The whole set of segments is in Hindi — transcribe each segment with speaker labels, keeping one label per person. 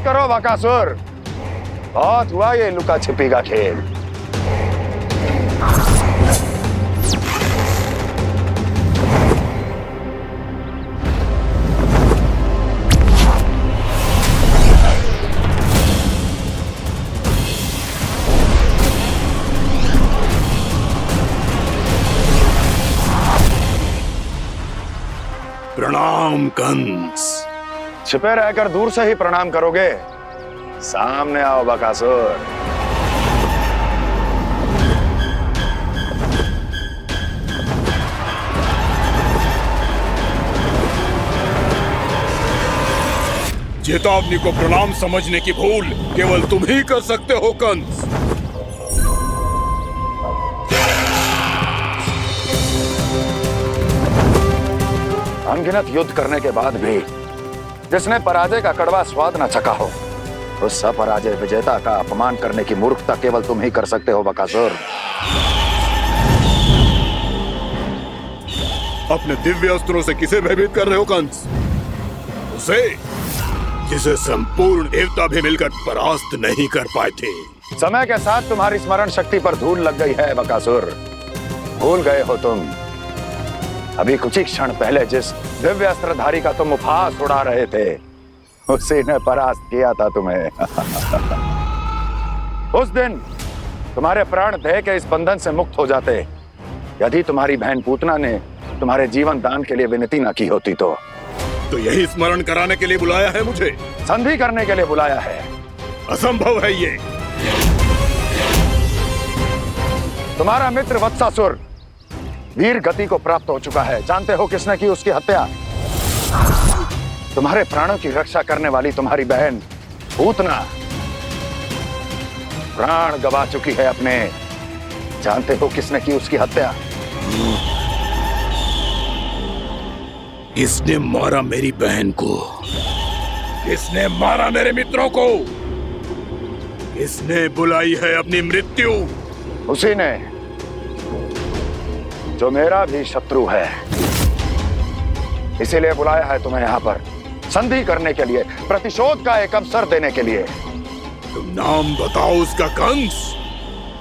Speaker 1: करो बकासुर, बहुत हुआ ये लुका छिपी का खेल।
Speaker 2: प्रणाम कंस।
Speaker 1: छिपे रहकर दूर से ही प्रणाम करोगे? सामने आओ बकासुर।
Speaker 2: चेतावनी को प्रणाम समझने की भूल केवल तुम ही कर सकते हो कंस।
Speaker 1: अनगिनत युद्ध करने के बाद भी जिसने पराजय का कड़वा स्वाद न चखा हो, उस अपराजय विजेता का अपमान करने की मूर्खता केवल तुम ही कर सकते हो बकासुर।
Speaker 2: अपने दिव्य अस्त्रों से किसे भयभीत कर रहे हो कंस? उसे जिसे संपूर्ण देवता भी मिलकर परास्त नहीं कर पाए थे।
Speaker 1: समय के साथ तुम्हारी स्मरण शक्ति पर धूल लग गई है बकासुर। भूल गए हो तुम अभी कुछ ही क्षण पहले जिस दिव्य अस्त्रधारी का तुम उपहास उड़ा रहे थे, उसी ने परास्त किया था तुम्हें। उस दिन तुम्हारे प्राण दे के इस बंधन से मुक्त हो जाते यदि तुम्हारी बहन पूतना ने तुम्हारे जीवन दान के लिए विनती न की होती तो
Speaker 2: यही स्मरण कराने के लिए बुलाया है मुझे?
Speaker 1: संधि करने के लिए बुलाया है।
Speaker 2: असंभव है ये।
Speaker 1: तुम्हारा मित्र वत्सासुर वीर गति को प्राप्त हो चुका है। जानते हो किसने की उसकी हत्या? तुम्हारे प्राणों की रक्षा करने वाली तुम्हारी बहन पूतना प्राण गवा चुकी है अपने। जानते हो किसने की उसकी हत्या?
Speaker 2: किसने मारा मेरी बहन को? किसने मारा मेरे मित्रों को? किसने बुलाई है अपनी मृत्यु?
Speaker 1: उसी ने जो मेरा भी शत्रु है। इसीलिए बुलाया है तुम्हें यहाँ पर संधि करने के लिए, प्रतिशोध का एक अवसर देने के लिए।
Speaker 2: तुम नाम बताओ उसका कंस।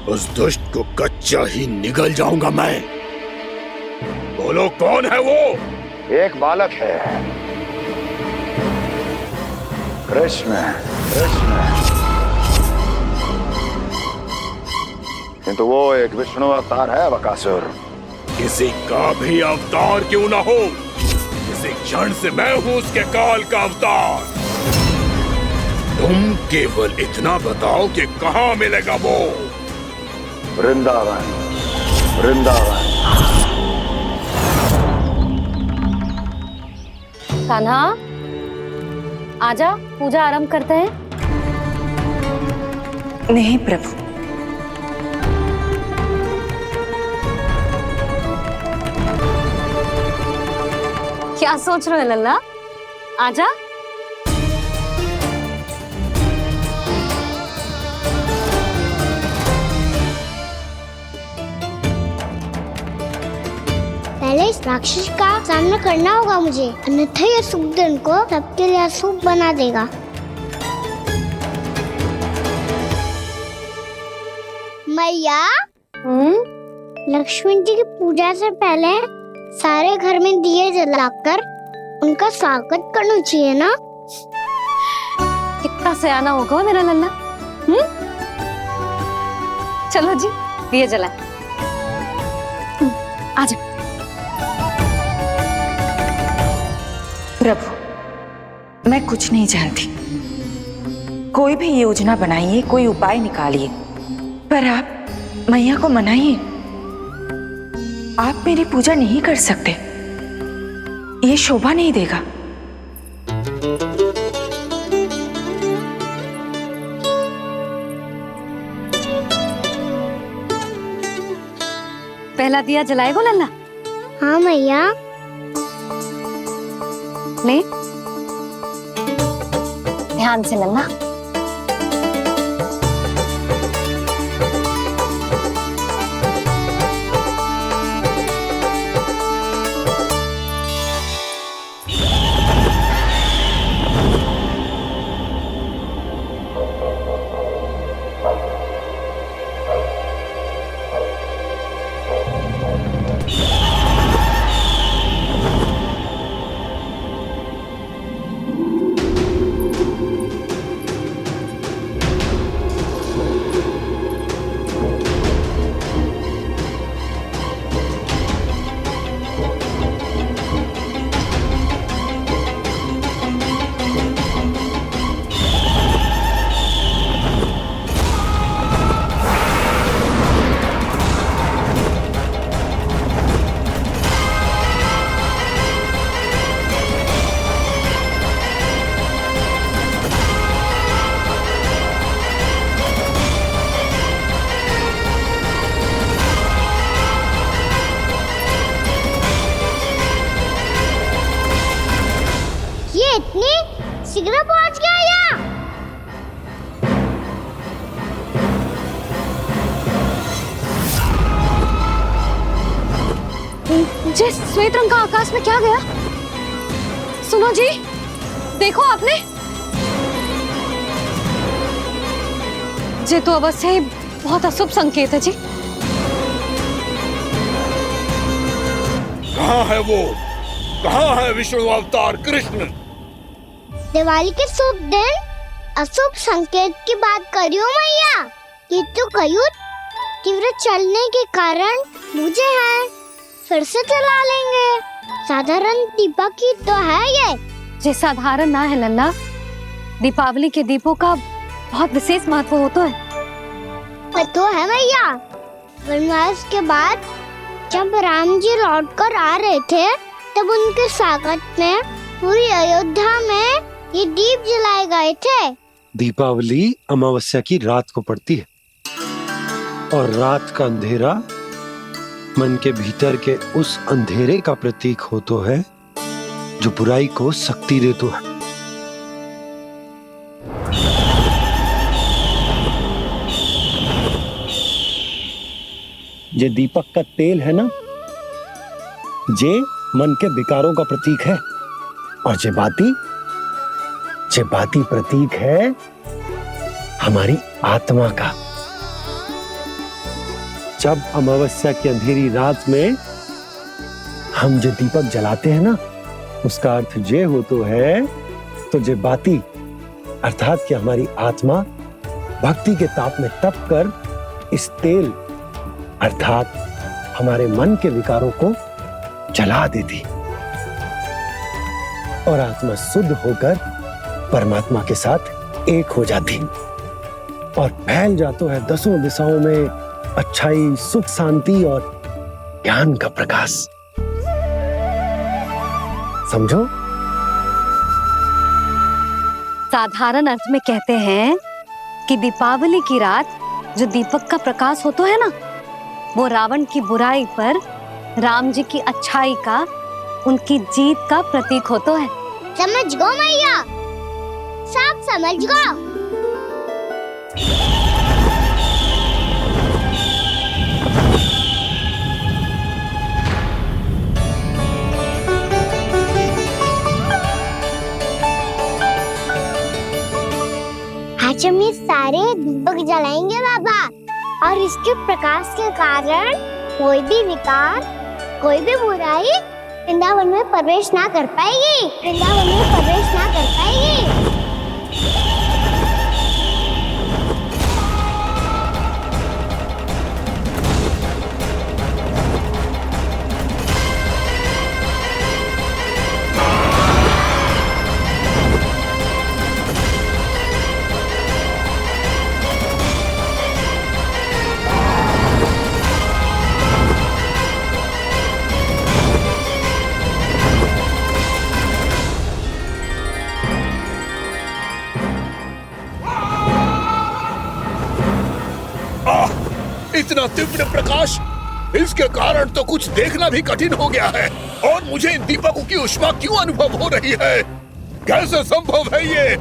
Speaker 2: उस दुष्ट को कच्चा ही निगल जाऊंगा मैं। बोलो कौन है वो?
Speaker 1: एक बालक है, कृष्ण। कृष्ण, किंतु वो एक विष्णु अवतार है बकासुर।
Speaker 2: किसी का भी अवतार क्यों ना हो, इसी क्षण से मैं हूं उसके काल का अवतार। तुम केवल इतना बताओ कि कहां मिलेगा वो?
Speaker 1: वृंदावन। वृंदावन।
Speaker 3: कान्हा, आजा, पूजा आरंभ करते हैं।
Speaker 4: नहीं प्रभु,
Speaker 3: क्या सोच रहे हो लल्ला? आजा।
Speaker 5: पहले इस राक्षस का सामना करना होगा मुझे, अन्यथा ये शुभ दिन को सबके लिए अशुभ बना देगा। मैया, लक्ष्मी जी की पूजा से पहले सारे घर में दिए जलाकर उनका स्वागत करना चाहिए ना?
Speaker 3: कितना सयाना होगा मेरा लल्ला। चलो जी, दिए जलाए। आजा।
Speaker 4: प्रभु, मैं कुछ नहीं जानती। कोई भी योजना बनाइए, कोई उपाय निकालिए, पर आप मैया को मनाइए। आप मेरी पूजा नहीं कर सकते, ये शोभा नहीं देगा।
Speaker 3: पहला दिया जलाएगो लल्ला?
Speaker 5: हाँ मैया।
Speaker 3: ले, ध्यान से लल्ला।
Speaker 5: शीघ्र पहुंच गया यहाँ।
Speaker 3: जे श्वेत रंग का आकाश में क्या गया? सुनो जी, देखो आपने, जे तो अवश्य ही बहुत अशुभ संकेत है जी।
Speaker 2: कहाँ है वो? कहाँ है विष्णु अवतार कृष्ण?
Speaker 5: दिवाली के शुभ दिन अशुभ संकेत की बात करियो मैया। ये तो कयूर तीव्र चलने के कारण मुझे है, फिर से चला लेंगे। साधारण दीपक ही तो है ये
Speaker 3: साधारण ना है लल्ला, दीपावली के दीपों का बहुत विशेष महत्व होता है।
Speaker 5: तो है भैया, वनवास के बाद जब राम जी लौट कर आ रहे थे तब उनके स्वागत में पूरी अयोध्या में ये दीप जलाए गए थे।
Speaker 6: दीपावली अमावस्या की रात को पड़ती है और रात का अंधेरा मन के भीतर के उस अंधेरे का प्रतीक हो तो है जो बुराई को शक्ति दे तो है। ये दीपक का तेल है ना, जे मन के विकारों का प्रतीक है, और जे बाती प्रतीक है हमारी आत्मा का। जब अमावस्या की अंधेरी रात में हम जो दीपक जलाते हैं ना, उसका अर्थ ये हो तो है, तो जे बाती अर्थात कि हमारी आत्मा भक्ति के ताप में तप कर इस तेल अर्थात हमारे मन के विकारों को जला देती और आत्मा शुद्ध होकर परमात्मा के साथ एक हो जाती और फैल जाता है दसों दिशाओं में अच्छाई, सुख, शांति और ज्ञान का प्रकाश। समझो?
Speaker 3: साधारण अर्थ में कहते हैं कि दीपावली की रात जो दीपक का प्रकाश होता है ना, वो रावण की बुराई पर राम जी की अच्छाई का, उनकी जीत का प्रतीक होता है।
Speaker 5: समझ गो मैया, सब समझ गो। आज हम ये सारे दीपक जलाएंगे बाबा, और इसके प्रकाश के कारण कोई भी विकार, कोई भी बुराई वृंदावन में प्रवेश ना कर पाएगी, वृंदावन में प्रवेश ना कर पाएगी।
Speaker 2: इतना तीव्र प्रकाश, इसके कारण तो कुछ देखना भी कठिन हो गया है। और मुझे इन दीपकों की ऊष्मा क्यों अनुभव हो रही है? कैसे संभव है ये?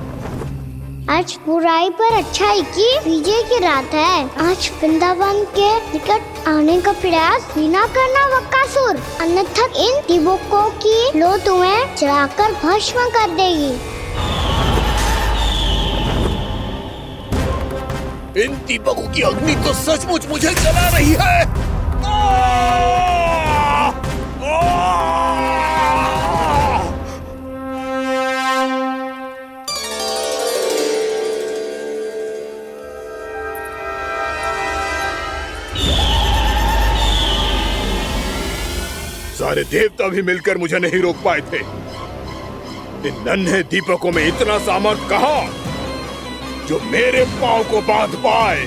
Speaker 5: आज बुराई पर अच्छाई की विजय की रात है। आज वृंदावन के निकट आने का प्रयास भी ना करना बकासुर, अन्यथा इन दीपकों की लो तुम्हें जलाकर भस्म कर देगी।
Speaker 2: इन दीपकों की अग्नि तो सचमुच मुझे जला रही है। सारे देवता भी मिलकर मुझे नहीं रोक पाए थे। इन नन्हे दीपकों में इतना सामर्थ्य कहां जो मेरे पांव को बांध पाए।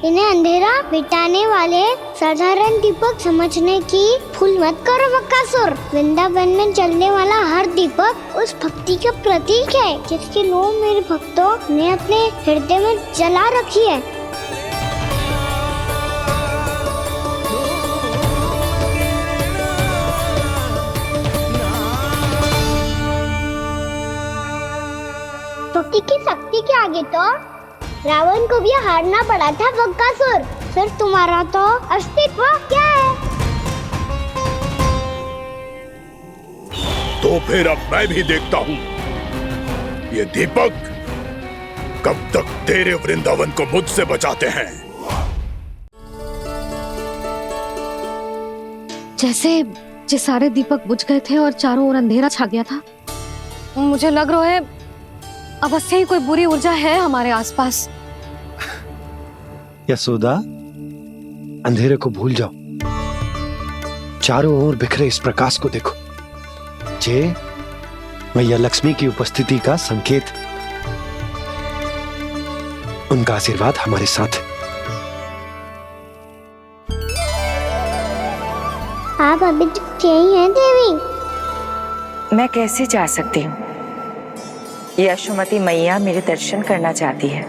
Speaker 5: इन्हें अंधेरा मिटाने वाले साधारण दीपक समझने की भूल मत करो बकासुर। वृंदावन में जलने वाला हर दीपक उस भक्ति का प्रतीक है जिसकी लौ मेरे भक्तों ने अपने हृदय में जला रखी है। भक्ति की शक्ति के आगे तो रावण को भी हारना पड़ा था बकासुर। फिर तुम्हारा तो अस्तित्व क्या है?
Speaker 2: तो फिर अब मैं भी देखता हूँ ये दीपक कब तक तेरे वृंदावन को मुझसे बचाते हैं।
Speaker 3: जैसे सारे दीपक बुझ गए थे और चारों ओर अंधेरा छा गया था, मुझे लग रहा है अवश्य ही कोई बुरी ऊर्जा है हमारे आसपास।
Speaker 6: यशोदा, अंधेरे को भूल जाओ, चारों ओर बिखरे इस प्रकाश को देखो। जे मैया लक्ष्मी की उपस्थिति का संकेत, उनका आशीर्वाद हमारे साथ है।
Speaker 5: आप अभी तक यही हैं देवी?
Speaker 4: मैं कैसे जा सकती हूँ? यशोमती मैया मेरे दर्शन करना चाहती है।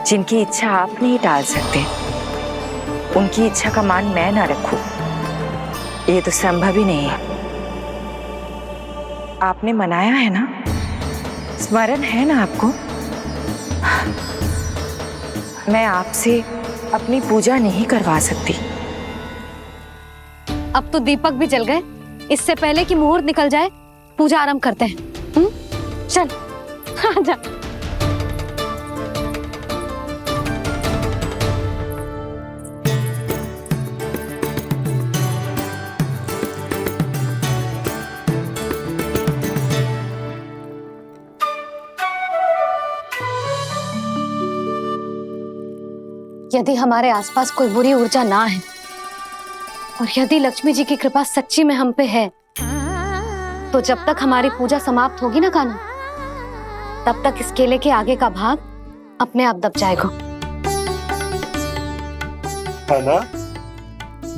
Speaker 4: जिनकी इच्छा आप नहीं टाल सकते, उनकी इच्छा का मान मैं ना रखूं, ये तो संभव ही नहीं है। आपने मनाया है ना, स्मरण है ना आपको? मैं आपसे अपनी पूजा नहीं करवा सकती।
Speaker 3: अब तो दीपक भी जल गए, इससे पहले कि मुहूर्त निकल जाए पूजा आरंभ करते हैं। चल आजा। यदि हमारे आसपास कोई बुरी ऊर्जा ना है और यदि लक्ष्मी जी की कृपा सच्ची में हम पे है, तो जब तक हमारी पूजा समाप्त होगी ना कान्हा, तब तक इस केले के आगे का भाग अपने आप दब जाएगा।
Speaker 6: कान्हा,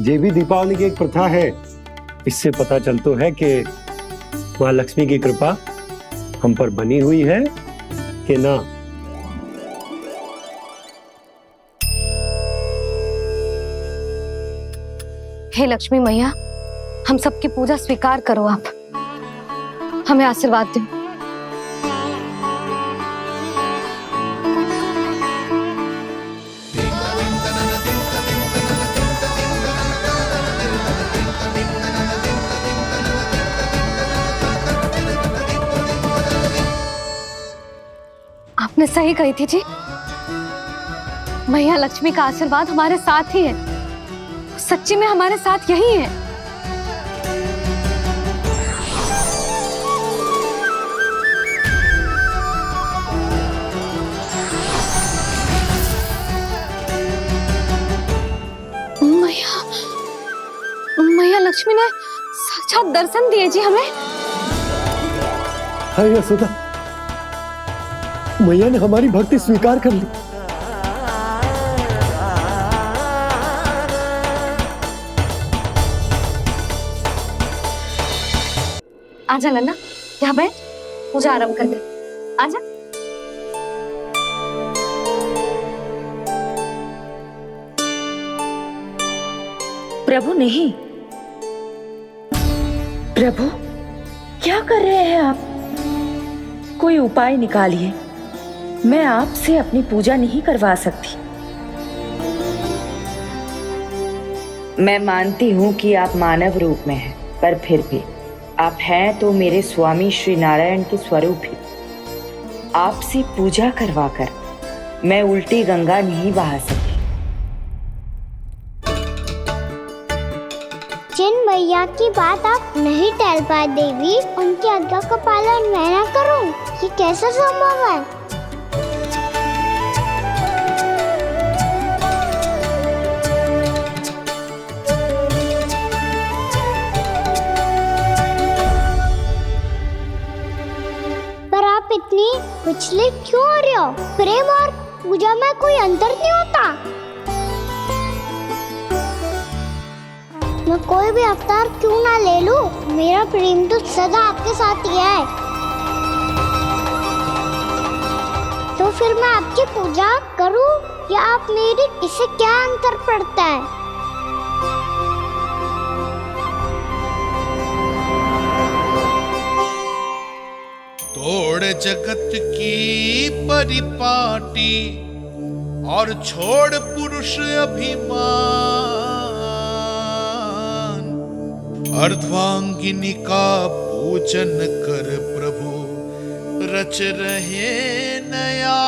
Speaker 6: ये भी दीपावली की एक प्रथा है। इससे पता चलता है कि माँ लक्ष्मी की कृपा हम पर बनी हुई है कि ना।
Speaker 3: हे लक्ष्मी मैया, हम सबकी पूजा स्वीकार करो, आप हमें आशीर्वाद दो। आपने सही कही थी जी, मैया लक्ष्मी का आशीर्वाद हमारे साथ ही है, सच्ची में हमारे साथ यही है। मैया लक्ष्मी ने साक्षात दर्शन दिए जी हमें।
Speaker 6: हाँ यशोदा, मैया ने हमारी भक्ति स्वीकार कर ली।
Speaker 3: आजा नन्ना, यहाँ बैठ, पूजा आरंभ कर दे। आजा।
Speaker 4: प्रभु नहीं, प्रभु क्या कर रहे हैं आप? कोई उपाय निकालिए, मैं आपसे अपनी पूजा नहीं करवा सकती। मैं मानती हूँ कि आप मानव रूप में हैं, पर फिर भी आप हैं तो मेरे स्वामी श्री नारायण के स्वरूप ही। आपसे पूजा करवाकर मैं उल्टी गंगा नहीं बहा सकी।
Speaker 5: जिन मैया की बात आप नहीं टाल पाए देवी, उनकी आज्ञा का पालन मैं ना करूं, ये कैसा संभव है? पर आप इतनी विचलित क्यों हो रहे हो? प्रेम और पूजा में कोई अंतर नहीं होता। मैं कोई भी अवतार क्यों ना ले लूं, मेरा प्रेम तो सदा आपके साथ ही है। तो फिर मैं आपकी पूजा करूं या आप मेरी, इससे क्या अंतर पड़ता है?
Speaker 7: तोड़ जगत की परिपाटी और छोड़ पुरुष अभिमान, अर्धांगिनी का पूजन कर प्रभु, रच रहे नया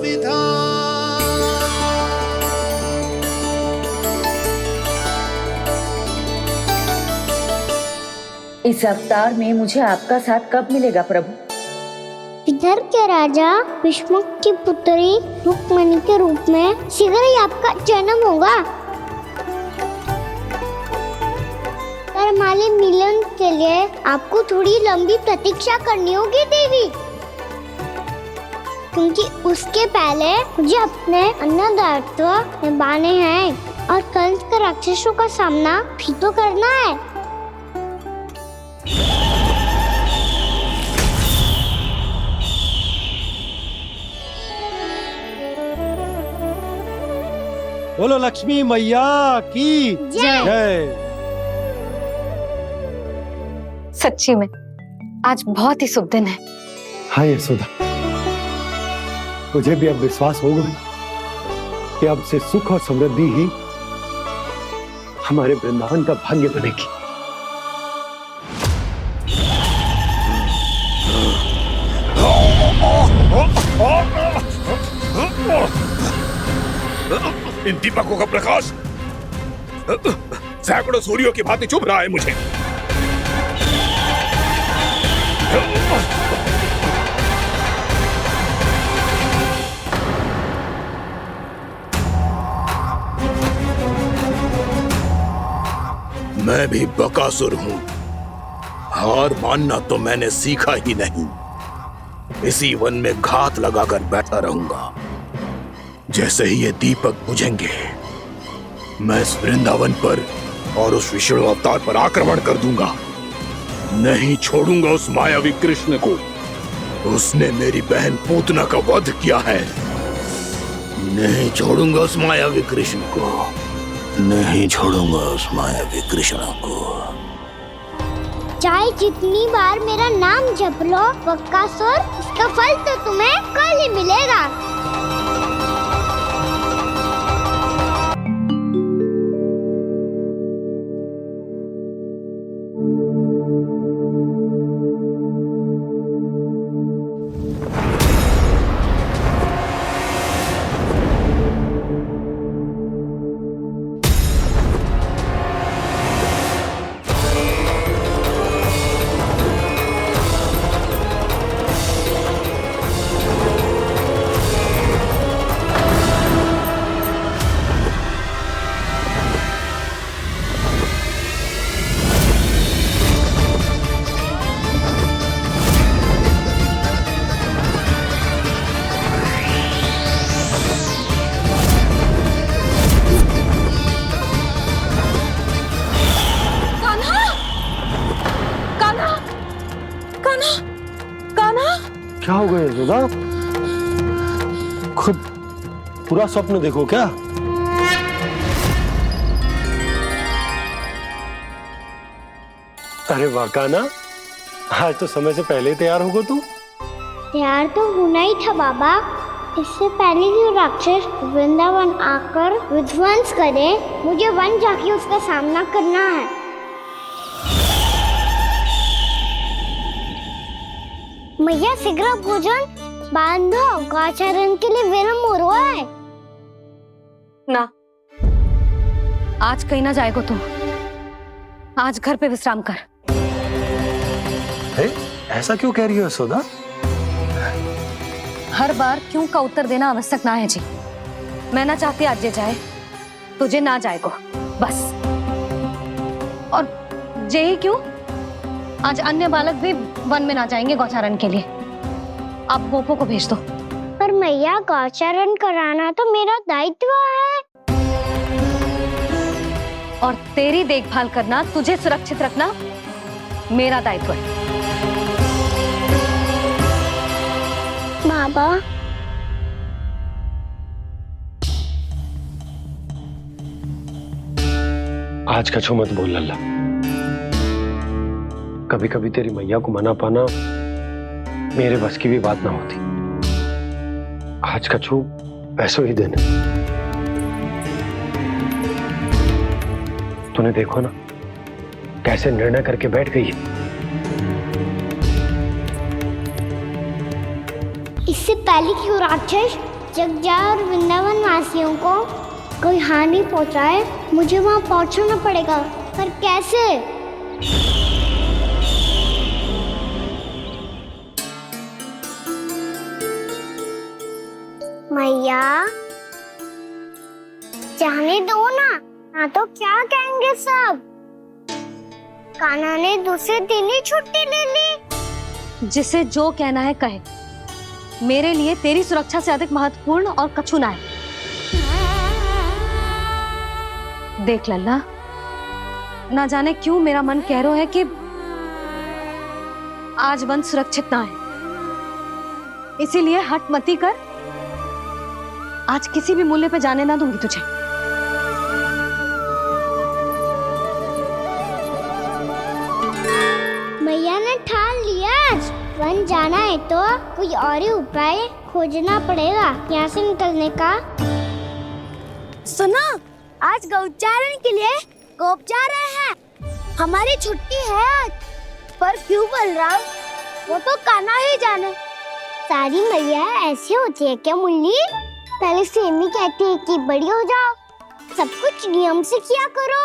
Speaker 7: विधान।
Speaker 4: इस अवतार में मुझे आपका साथ कब मिलेगा प्रभु?
Speaker 5: इधर के राजा भीष्मक की पुत्री रुक्मणी के रूप में शीघ्र ही आपका जन्म होगा। पर हमारे मिलन के लिए आपको थोड़ी लंबी प्रतीक्षा करनी होगी देवी, क्योंकि उसके पहले मुझे अपने अन्य दायित्व निभाने हैं और कंस के राक्षसों का सामना भी तो करना है।
Speaker 6: बोलो लक्ष्मी मैया की
Speaker 3: जय।
Speaker 6: जय।
Speaker 3: सच्ची में आज बहुत ही शुभ दिन है।
Speaker 6: हाँ यशोदा, मुझे भी अब विश्वास हो गया कि अब से सुख और समृद्धि ही हमारे वृंदावन का भाग्य बनेगी।
Speaker 2: इन दीपकों का प्रकाश सैकड़ों सूर्यों की भांति चुभ रहा है मुझे। मैं भी बकासुर हूं, हार मानना तो मैंने सीखा ही नहीं। इसी वन में घात लगाकर बैठा रहूंगा। जैसे ही ये दीपक बुझेंगे, मैं इस वृंदावन पर और उस विष्णु अवतार पर आक्रमण कर दूंगा। नहीं छोड़ूंगा उस मायावी कृष्ण को। उसने मेरी बहन पूतना का वध किया है। नहीं छोड़ूंगा उस मायावी कृष्ण को। नहीं छोड़ूंगा उस मायावी कृष्ण को।
Speaker 5: चाहे जितनी बार मेरा नाम जप लो बकासुर, इसका फल तो तुम्हें कल ही मिलेगा।
Speaker 6: क्या हो गया यशोदा? खुद पूरा स्वप्न देखो क्या? अरे वाह कान्हा, आज तो समय से पहले ही तैयार होगा तू।
Speaker 5: तैयार तो होना ही था बाबा। इससे पहले कि राक्षस वृंदावन आकर विध्वंस करे, मुझे वन जाके उसका सामना करना है। मैया शीघ्र भोजन बांधो, गौचरण के लिए विलंब हो रहा है।
Speaker 3: ना, आज कहीं ना जाएगा तू। आज घर पे विश्राम कर।
Speaker 6: ऐसा क्यों कह रही हो यशोदा?
Speaker 3: हर बार क्यों का उत्तर देना आवश्यक ना है जी। मैं ना चाहती आज ये जाए, तुझे ना जाएगा बस। और जे ही क्यों, आज अन्य बालक भी वन में ना जाएंगे गौचारण के लिए। आप गोपो को भेज दो।
Speaker 5: पर मैया गौचरण कराना तो मेरा दायित्व है।
Speaker 3: और तेरी देखभाल करना, तुझे सुरक्षित रखना मेरा दायित्व है।
Speaker 5: बाबा,
Speaker 6: आज कछु मत बोल लल्ला। कभी कभी तेरी मैया को मना पाना मेरे बस की भी बात ना होती। आज कछु पैसों ही दिन है। तूने देखो ना कैसे निर्णय करके बैठ गई है।
Speaker 5: इससे पहले कि वो राक्षस जगजा और वृंदावन वासियों को कोई हानि पहुंचाए, मुझे वहां पहुंचना पड़ेगा। पर कैसे? मैया, जाने दो ना तो क्या कहेंगे सब? कान्हा ने दूसरे दिन ही छुट्टी ले ली।
Speaker 3: जिसे जो कहना है कहे, मेरे लिए तेरी सुरक्षा से अधिक महत्वपूर्ण और कछु ना है। देख लल्ला, ना जाने क्यों मेरा मन कह रहा है कि आज वन सुरक्षित ना है, इसीलिए हट मती कर। आज किसी भी मूल्य पे जाने ना दूंगी तुझे।
Speaker 5: मैया ने ठान लिया, आज वन जाना है तो कोई और ही उपाय खोजना पड़ेगा यहाँ से निकलने का। सुनो, आज गौचारण के लिए गोप जा रहे हैं। हमारी छुट्टी है आज। पर क्यों बलराम? वो तो कान्हा ही जाने। सारी मैया ऐसी होती है क्या मुल्ली? पहले सेमी कहती है कि बड़ी हो जाओ, सब कुछ नियम से किया करो,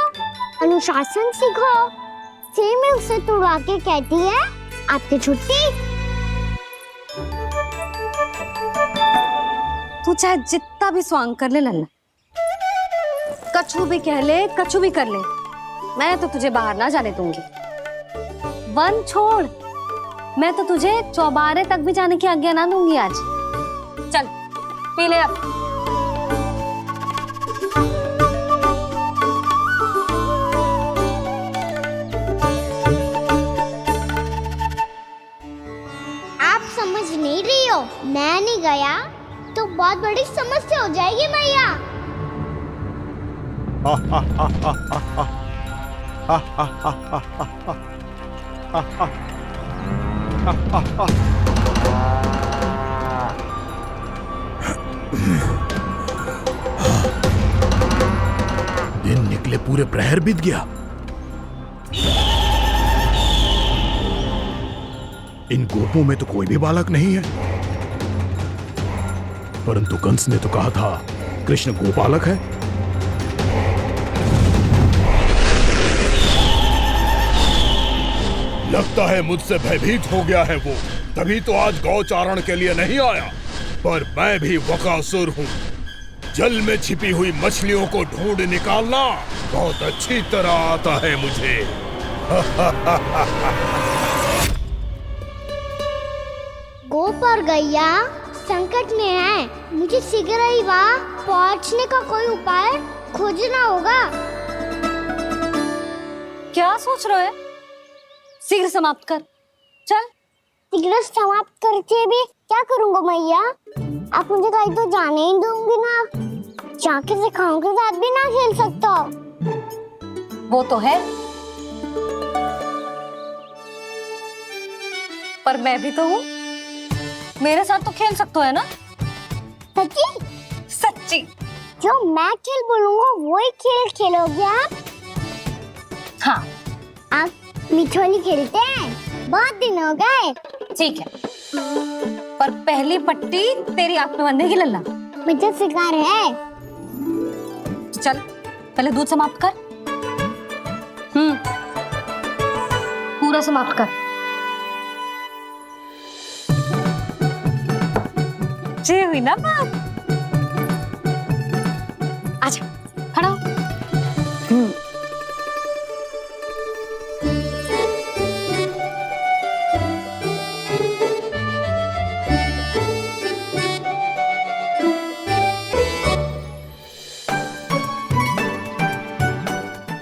Speaker 5: अनुशासन सीखो। सेमी उसे तुड़वा के कहती है आपकी छुट्टी।
Speaker 3: तू चाहे जितना भी स्वांग कर ले लल्ला, कछु भी कह ले, कछु भी कर ले, मैं तो तुझे बाहर ना जाने दूंगी। वन छोड़, मैं तो तुझे चौबारे तक भी जाने की आज्ञा ना दूंगी आज। चल पी ले अब।
Speaker 5: आप समझ नहीं रही हो, मैं नहीं गया तो बहुत बड़ी समस्या हो जाएगी मैया।
Speaker 2: दिन निकले पूरे प्रहर बीत गया। इन गोपों में तो कोई भी बालक नहीं है, परंतु कंस ने तो कहा था कृष्ण गोपालक है। लगता है मुझसे भयभीत हो गया है वो, तभी तो आज गौचारण के लिए नहीं आया। पर मैं भी बकासुर हूँ। जल में छिपी हुई मछलियों को ढूंढ निकालना बहुत अच्छी तरह आता है मुझे।
Speaker 5: गोप और गैया संकट में है, मुझे शीघ्र ही वहाँ पहुँचने का कोई उपाय खोजना होगा।
Speaker 3: क्या सोच रहे हो? शीघ्र समाप्त कर, चल।
Speaker 5: शीघ्र समाप्त करके भी क्या करूँगा मैया? आप मुझे कहीं तो जाने ही दूंगी ना। जाके सिखाओं के साथ भी ना खेल सकता।
Speaker 3: वो तो है, पर मैं भी तो हूँ, मेरे साथ तो खेल सकते हो है ना?
Speaker 5: सच्ची?
Speaker 3: सच्ची।
Speaker 5: जो मैं खेल बोलूँगा वही खेल खेलोगे आप?
Speaker 3: हाँ।
Speaker 5: आप मिठोली खेलते हैं? बहुत दिन हो गए।
Speaker 3: ठीक है, पर पहली पट्टी तेरी आंख में बांधने की लल्ला।
Speaker 5: मुझे शिकार है।
Speaker 3: चल पहले दूध समाप्त कर। पूरा समाप्त कर। जे हुई ना बात। आजा, खड़ा हो।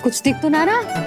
Speaker 3: कुछ कुछ दिख तो ना रहा।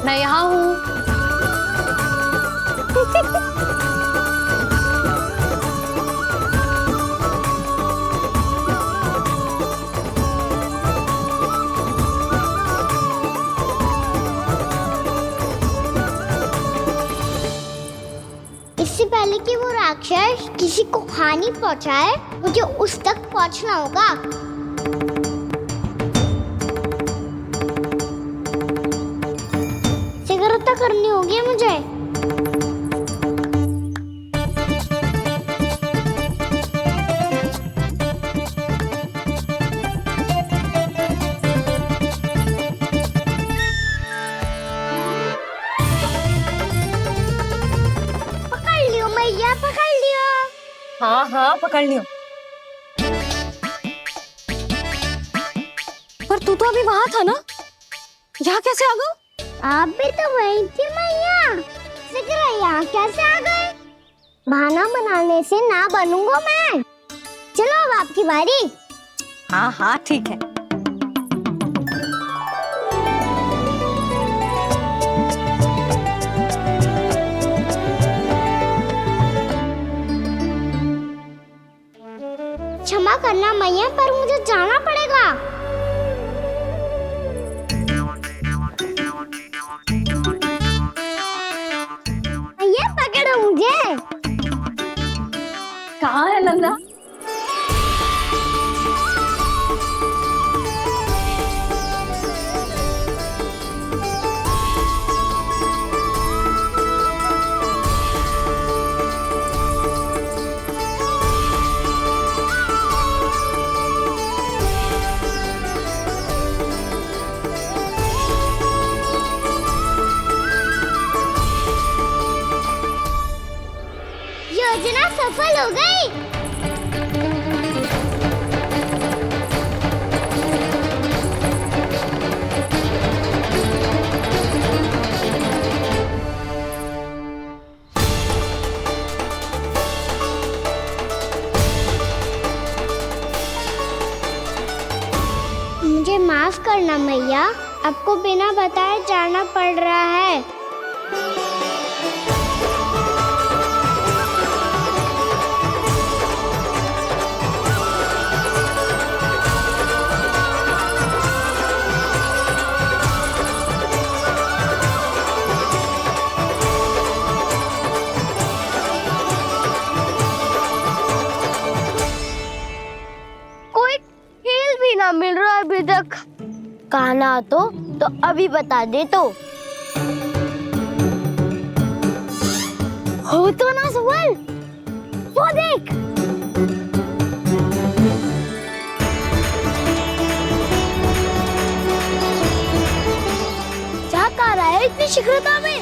Speaker 3: मैं यहाँ हूँ।
Speaker 5: इससे पहले कि वो राक्षस किसी को हानि पहुंचाए, मुझे उस तक पहुंचना होगा। सिगरता करनी होगी मुझे। पकड़ लियो मैया, पकड़ लियो।
Speaker 4: हाँ हाँ पकड़ लियो।
Speaker 3: पर तू तो अभी वहां था ना, यहाँ कैसे आ गया?
Speaker 5: आप भी तो वही थी मैया। सिगरा यहाँ कैसे आ गए? बहाना बनाने से ना बनूंगा मैं। चलो अब आपकी बारी।
Speaker 3: हाँ हाँ ठीक है।
Speaker 5: क्षमा करना मैया, पर मुझे जाना पड़ेगा। मैया पकड़ो मुझे।
Speaker 3: कहाँ है नंदा?
Speaker 5: योजना सफल हो गई। मुझे माफ करना मैया, आपको बिना बताए जाना पड़ रहा है। कोई खेल भी ना मिल रहा अभी तक। कहना तो अभी बता दे तो। हो तो ना सवाल, वो देख। क्या कर रहा है इतनी शीघ्रता में?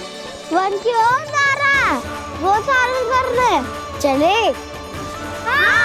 Speaker 5: वन की ओर जा रहा है, वो सारे कर रहे। चले। हाँ।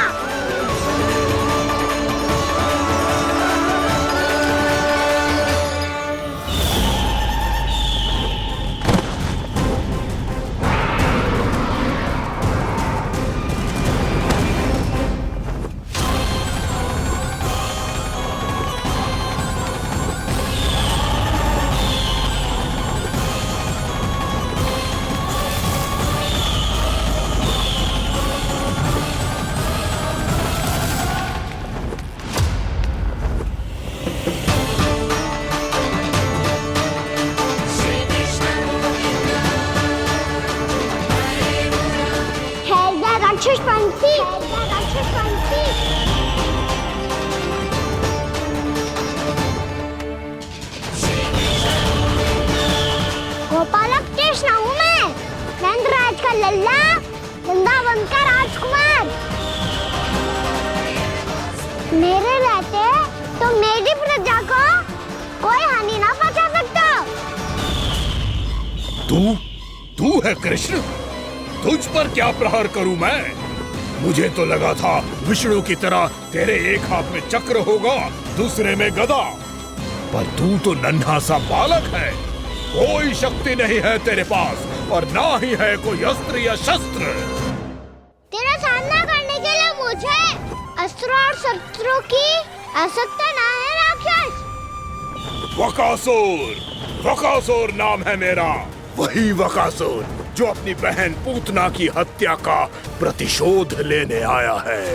Speaker 5: तो मेरी प्रजा को कोई हानि ना पहुंचा सकता।
Speaker 2: तू है कृष्ण? तुझ पर क्या प्रहार करूं मैं? मुझे तो लगा था विष्णु की तरह तेरे एक हाथ में चक्र होगा, दूसरे में गदा, पर तू तो नन्हा सा बालक है। कोई शक्ति नहीं है तेरे पास और ना ही है कोई अस्त्र या शस्त्र।
Speaker 5: तेरा सामना करने के लिए मुझे अस्त्रों और शस्त्रों की आवश्यकता ना है राक्षस।
Speaker 2: वकासुर नाम है मेरा, वही वकासुर जो अपनी बहन पूतना की हत्या का प्रतिशोध लेने आया है।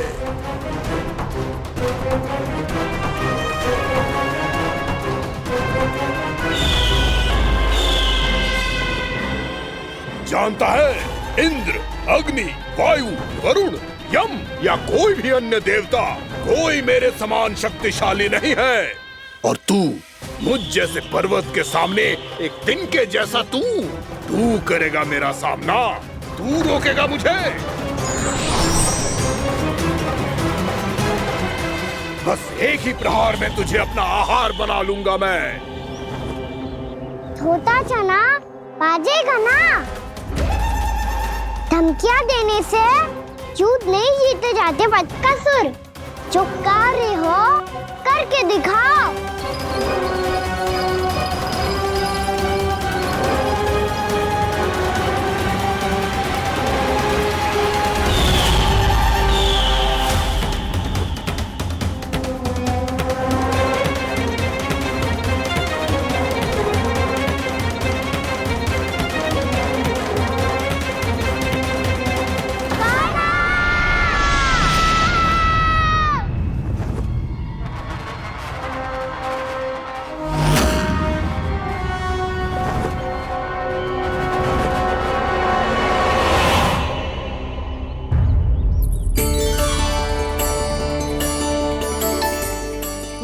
Speaker 2: जानता है, इंद्र, अग्नि, वायु, वरुण, यम या कोई भी अन्य देवता कोई मेरे समान शक्तिशाली नहीं है। और तू मुझ जैसे पर्वत के सामने एक तिनके जैसा तू करेगा मेरा सामना? तू रोकेगा मुझे? बस एक ही प्रहार में तुझे अपना आहार बना लूंगा मैं।
Speaker 5: छोटा चना बाजेगा ना। धमकियां देने से युद्ध नहीं जीते जाते बकासुर। जो कार्य हो करके दिखाओ।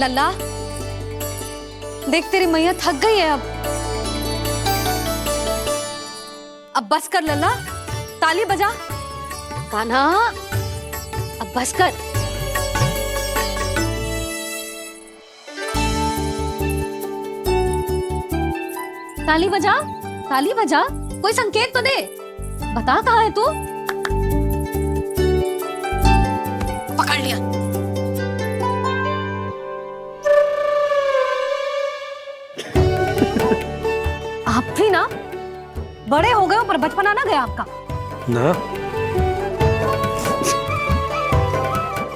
Speaker 3: लल्ला, देख तेरी मैया थक गई है अब बस कर लल्ला, ताली बजा। कान्हा, अब बस कर। ताली बजा, ताली बजा, कोई संकेत तो दे। बता कहाँ है तू? पकड़ लिया। आप भी ना बड़े हो गए हो, पर बचपना ना गया आपका
Speaker 6: ना।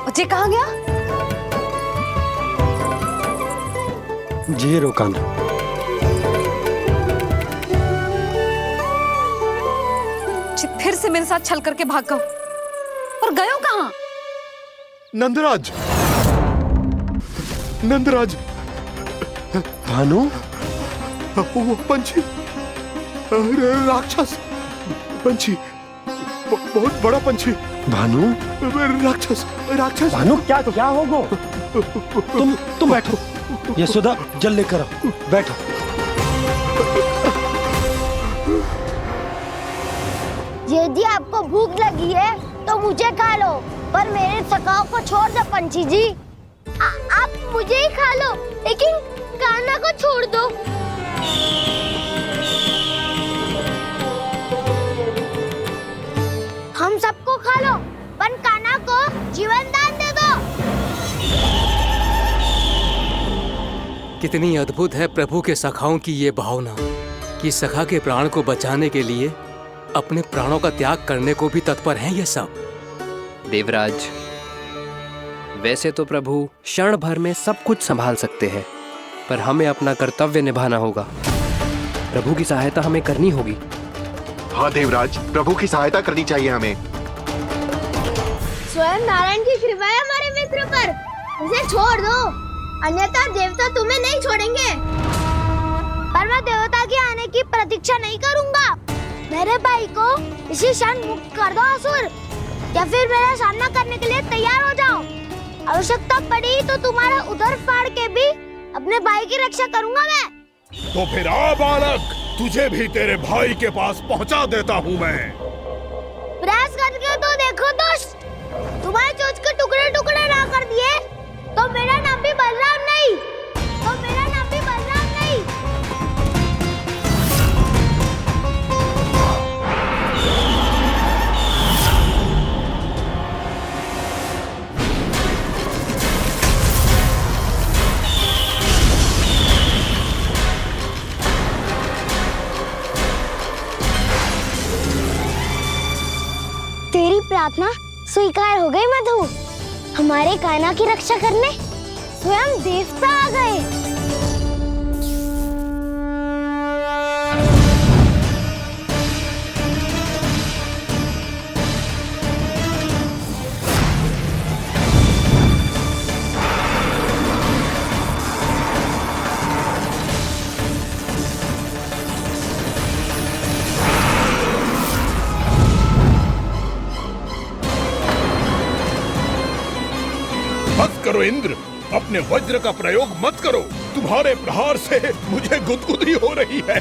Speaker 3: बच्चे कहाँ गया?
Speaker 6: जी रोकान।
Speaker 3: फिर से मेरे साथ छल करके भाग गए, और गए हो कहाँ?
Speaker 2: नंदराज, नंदराज।
Speaker 6: भानु,
Speaker 2: वो पंछी, राक्षस पंछी, बहुत बड़ा पंछी।
Speaker 6: भानु,
Speaker 2: राक्षस, राक्षस।
Speaker 6: भानु, क्या क्या होगा? तुम बैठो। यशोदा, जल लेकर आओ, बैठो।
Speaker 5: यदि आपको भूख लगी है तो मुझे खा लो, पर मेरे सखाओ को छोड़ दो पंछी जी। आप मुझे ही खा लो, लेकिन कान्हा को छोड़ दो। हम सबको खा लो, पर कान्हा को जीवन दान दे दो।
Speaker 8: कितनी अद्भुत है प्रभु के सखाओं की ये भावना कि सखा के प्राण को बचाने के लिए अपने प्राणों का त्याग करने को भी तत्पर हैं ये सब।
Speaker 9: देवराज, वैसे तो प्रभु क्षण भर में सब कुछ संभाल सकते हैं, पर हमें अपना कर्तव्य निभाना होगा। प्रभु की सहायता हमें करनी होगी।
Speaker 10: हाँ देवराज, प्रभु की सहायता करनी चाहिए हमें।
Speaker 5: स्वयं नारायण की कृपा है हमारे मित्र पर, उसे छोड़ दो, अन्यथा देवता तुम्हें नहीं छोड़ेंगे। पर मैं देवता के आने की प्रतीक्षा नहीं करूंगा। मेरे भाई को इसी क्षण मुक्त कर दो असुर, या फिर मेरा सामना करने के लिए तैयार हो जाओ। आवश्यकता पड़ी तो तुम्हारा उदर फाड़ के भी अपने भाई की रक्षा करूंगा मैं।
Speaker 2: तो फिर आ बालक, तुझे भी तेरे भाई के पास पहुंचा देता हूँ मैं।
Speaker 5: प्रयास करके तो देखो दोस्त, तुम्हारे चोंच के टुकड़े टुकड़े ना कर दिए तो मेरा नाम भी बलराम नहीं प्रार्थना स्वीकार हो गई मधु। हमारे कान्हा की रक्षा करने स्वयं देवता आ गए।
Speaker 2: मत करो इंद्र, अपने वज्र का प्रयोग मत करो। तुम्हारे प्रहार से मुझे गुदगुदी हो रही है।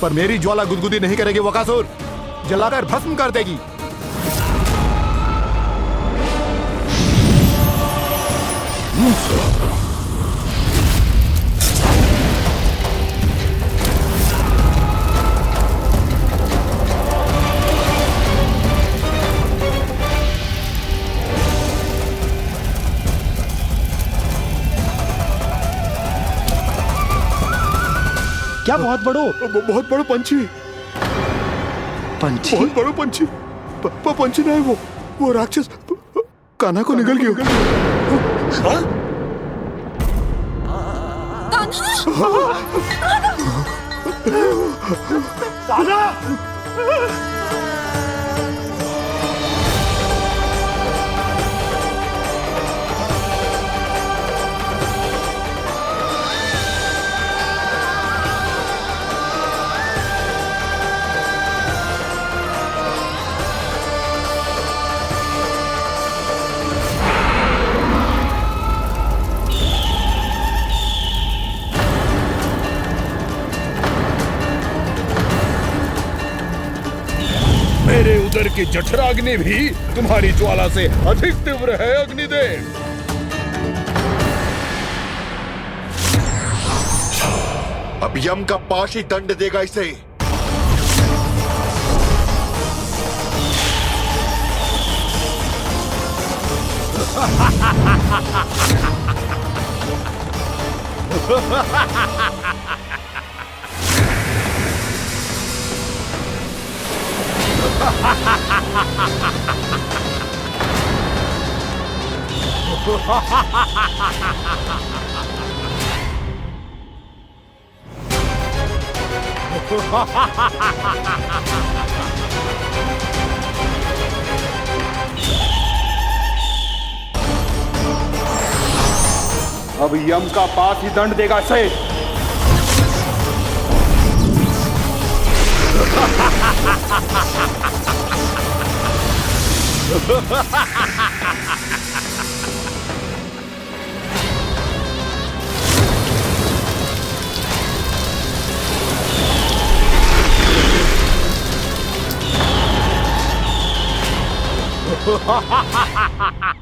Speaker 10: पर मेरी ज्वाला गुदगुदी नहीं करेगी बकासुर, जलाकर भस्म कर देगी।
Speaker 6: क्या बहुत बड़ो?
Speaker 10: बहुत बड़ो पंछी।
Speaker 6: पंछी?
Speaker 10: बहुत बड़ो पंछी। पंछी नहीं, वो राक्षस कान्हा को निगल गया।
Speaker 2: हाँ? मेरे उदर की जठराग्नि भी तुम्हारी ज्वाला से अधिक तीव्र है अग्निदेव।
Speaker 10: अब यम का पाश ही दंड देगा इसे।
Speaker 11: अब यम का पास ही दंड देगा इसे।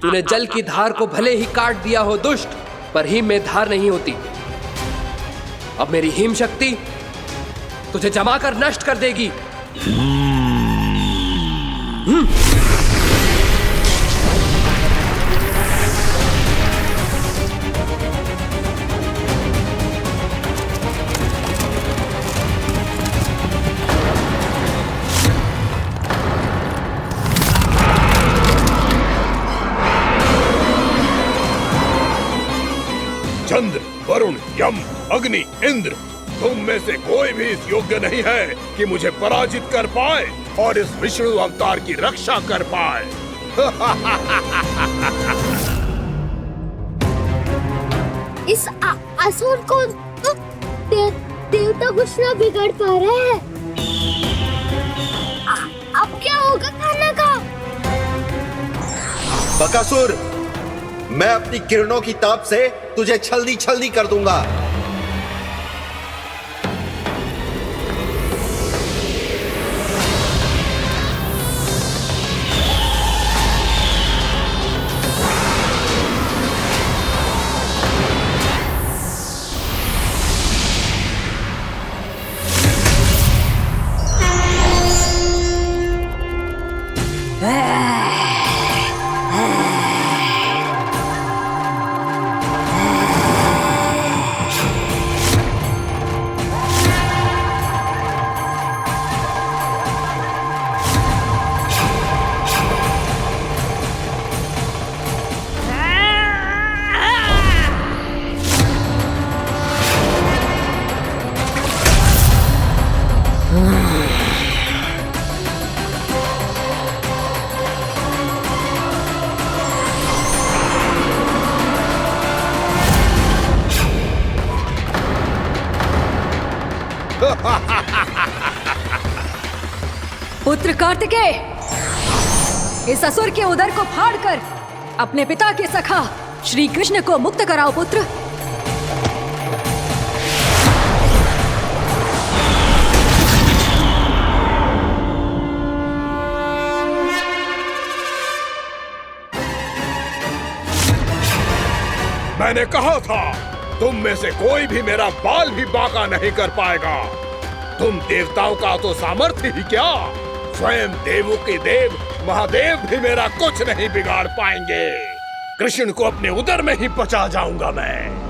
Speaker 9: तूने जल की धार को भले ही काट दिया हो दुष्ट, पर हिम में धार नहीं होती। अब मेरी हिम शक्ति तुझे जमाकर नष्ट कर देगी।
Speaker 2: चंद्र, वरुण, यम, अग्नि, इंद्र, तुम में से कोई भी इस योग्य नहीं है कि मुझे पराजित कर पाए और इस विष्णु अवतार की रक्षा कर पाए।
Speaker 5: इस असुर को देवता कुछ ना बिगड़ पा रहे हैं। अब क्या होगा कान्हा का?
Speaker 12: बकासुर, मैं अपनी किरणों की ताप से तुझे छलनी छलनी कर दूंगा।
Speaker 13: पुत्र कार्तिकेय, इस असुर के उदर को फाड़कर अपने पिता के सखा श्री कृष्ण को मुक्त कराओ पुत्र।
Speaker 2: मैंने कहा था तुम में से कोई भी मेरा बाल भी बांका नहीं कर पाएगा। तुम देवताओं का तो सामर्थ्य ही क्या, स्वयं देवों के देव महादेव भी मेरा कुछ नहीं बिगाड़ पाएंगे। कृष्ण को अपने उदर में ही पचा जाऊंगा मैं।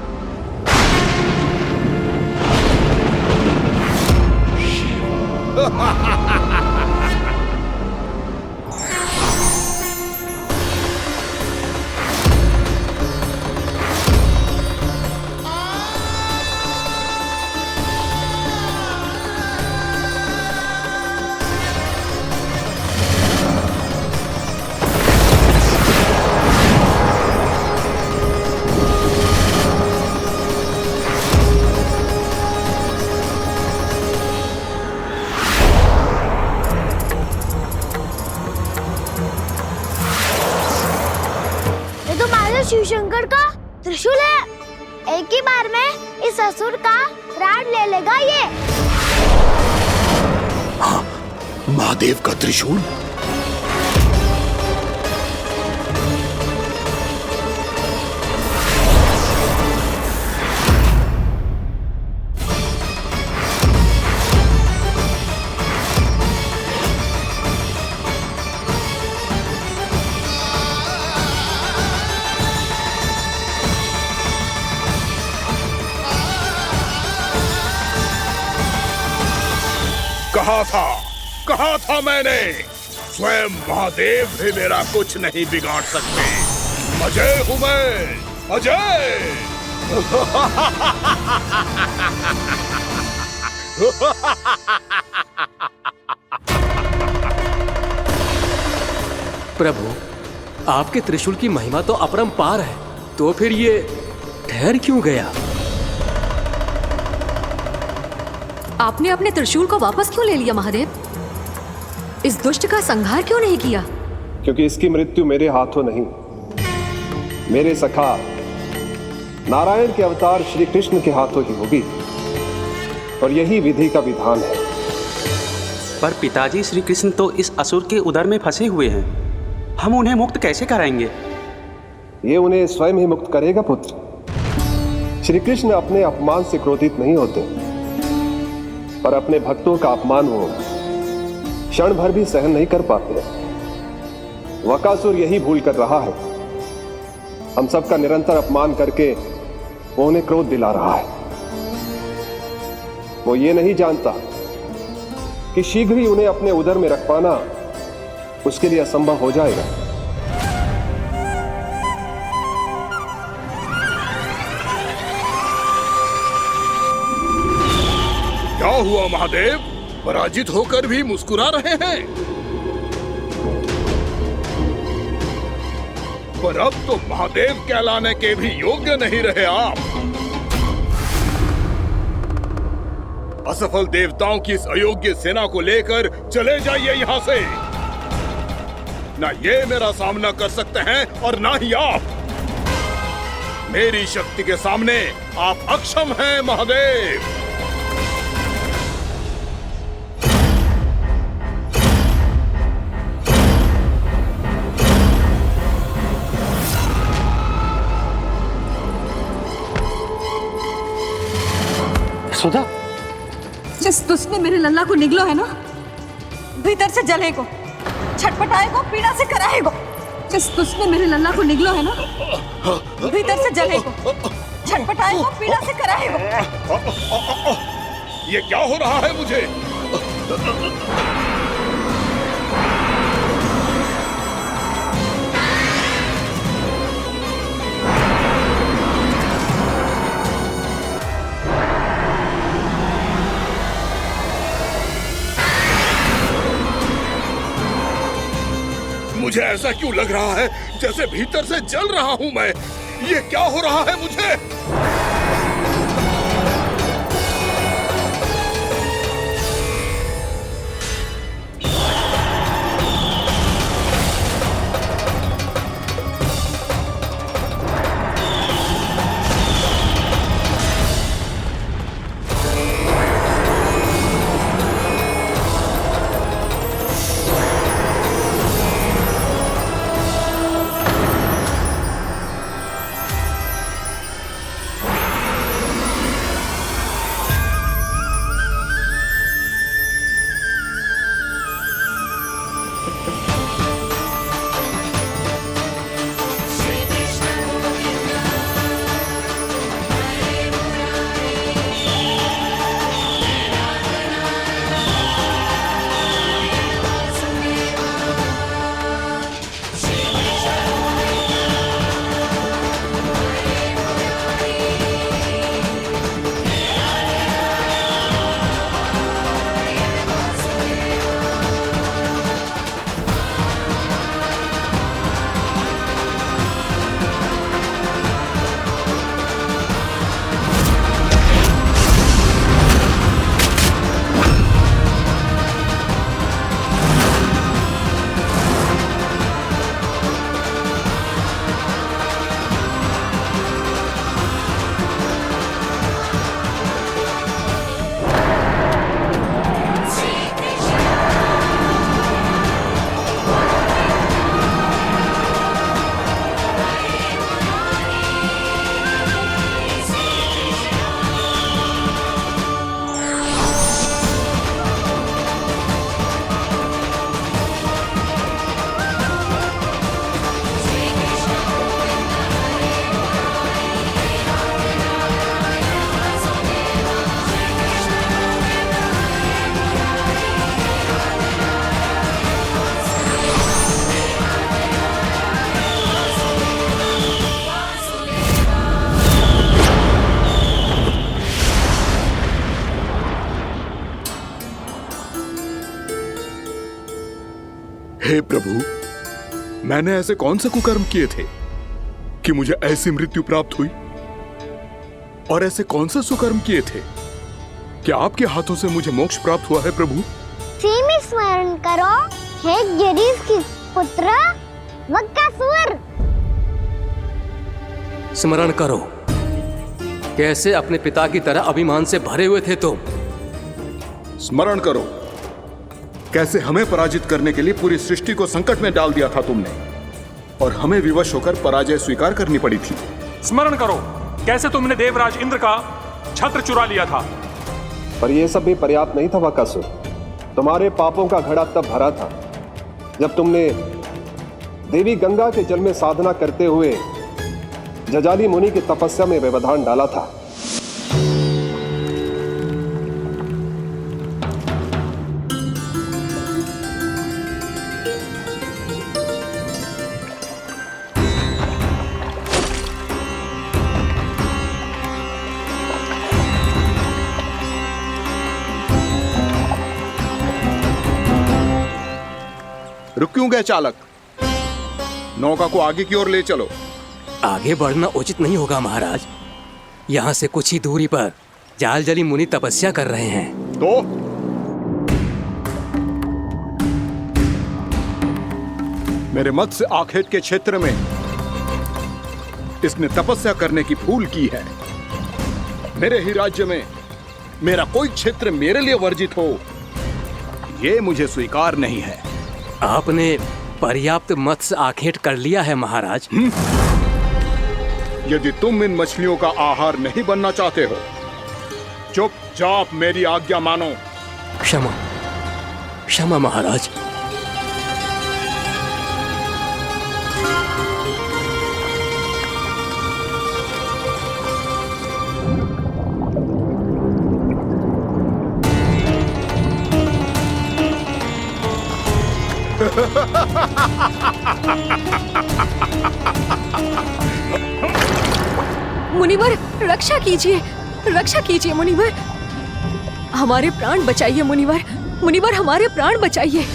Speaker 5: शिव शंकर का त्रिशूल है। एक ही बार में इस असुर का प्राण ले लेगा ये।
Speaker 2: हाँ, महादेव का त्रिशूल। कहा था मैंने, स्वयं महादेव भी मेरा कुछ नहीं बिगाड़ सकते। अजय हूं मैं, अजय।
Speaker 8: प्रभु, आपके त्रिशूल की महिमा तो अपरंपार है, तो फिर ये ठहर क्यों गया?
Speaker 13: आपने अपने त्रिशूल को वापस क्यों ले लिया महादेव? इस दुष्ट का संहार क्यों नहीं किया?
Speaker 14: क्योंकि इसकी मृत्यु मेरे हाथों नहीं, मेरे सखा नारायण के अवतार श्री कृष्ण के हाथों ही होगी, और यही विधि का विधान है।
Speaker 15: पर पिताजी, श्री कृष्ण तो इस असुर के उदर में फंसे हुए हैं, हम उन्हें मुक्त कैसे कराएंगे?
Speaker 14: ये उन्हें स्वयं ही मुक्त करेगा पुत्र। श्री कृष्ण अपने अपमान से क्रोधित नहीं होते, पर अपने भक्तों का अपमान वो क्षण भर भी सहन नहीं कर पाते। वकासुर यही भूल कर रहा है, हम सबका निरंतर अपमान करके वो उन्हें क्रोध दिला रहा है। वो ये नहीं जानता कि शीघ्र ही उन्हें अपने उदर में रख पाना उसके लिए असंभव हो जाएगा।
Speaker 2: क्या हुआ महादेव, पराजित होकर भी मुस्कुरा रहे हैं? पर अब तो महादेव कहलाने के भी योग्य नहीं रहे आप। असफल देवताओं की इस अयोग्य सेना को लेकर चले जाइए यहाँ से। ना ये मेरा सामना कर सकते हैं और ना ही आप। मेरी शक्ति के सामने आप अक्षम हैं महादेव।
Speaker 15: सुधा,
Speaker 13: जिस दुष्ट ने मेरे लल्ला को निगलो है ना, भीतर से जलेगो, छटपटाएगो, पीड़ा से कराएगो। जिस दुष्ट ने मेरे लल्ला को निगलो है ना, भीतर से जलेगो, छटपटाएगो, पीड़ा से कराएगो।
Speaker 2: ये क्या हो रहा है मुझे? मुझे ऐसा क्यों लग रहा है जैसे भीतर से जल रहा हूं मैं। ये क्या हो रहा है मुझे? हे प्रभु, मैंने ऐसे कौन से कुकर्म किए थे कि मुझे ऐसी मृत्यु प्राप्त हुई? और ऐसे कौन से सुकर्म किए थे कि आपके हाथों से मुझे मोक्ष प्राप्त हुआ है प्रभु?
Speaker 5: में स्मरण करो, हे जरीफ की पुत्र बकासुर।
Speaker 8: स्मरण करो, कैसे अपने पिता की तरह अभिमान से भरे हुए थे तुम।
Speaker 2: स्मरण करो, कैसे हमें पराजित करने के लिए पूरी सृष्टि को संकट में डाल दिया था तुमने, और हमें विवश होकर पराजय स्वीकार करनी पड़ी थी।
Speaker 16: स्मरण करो, कैसे तुमने देवराज इंद्र का छत्र चुरा लिया था।
Speaker 14: पर यह सब भी पर्याप्त नहीं था बकासुर। तुम्हारे पापों का घड़ा तब भरा था जब तुमने देवी गंगा के जल में साधना करते हुए जजाली मुनि की तपस्या में व्यवधान डाला था।
Speaker 2: रुक क्यों गए चालक? नौका को आगे की ओर ले चलो।
Speaker 8: आगे बढ़ना उचित नहीं होगा महाराज। यहाँ से कुछ ही दूरी पर जालजली मुनि तपस्या कर रहे हैं।
Speaker 2: तो मेरे मत्स्य आखेट के क्षेत्र में इसने तपस्या करने की भूल की है। मेरे ही राज्य में मेरा कोई क्षेत्र मेरे लिए वर्जित हो, यह मुझे स्वीकार नहीं है।
Speaker 8: आपने पर्याप्त मत्स्य आखेट कर लिया है महाराज।
Speaker 2: यदि तुम इन मछलियों का आहार नहीं बनना चाहते हो, चुपचाप मेरी आज्ञा मानो।
Speaker 8: क्षमा, क्षमा महाराज।
Speaker 13: मुनिवर, रक्षा कीजिए, रक्षा कीजिए मुनिवर, हमारे प्राण बचाइए मुनिवर, मुनिवर हमारे प्राण बचाइए।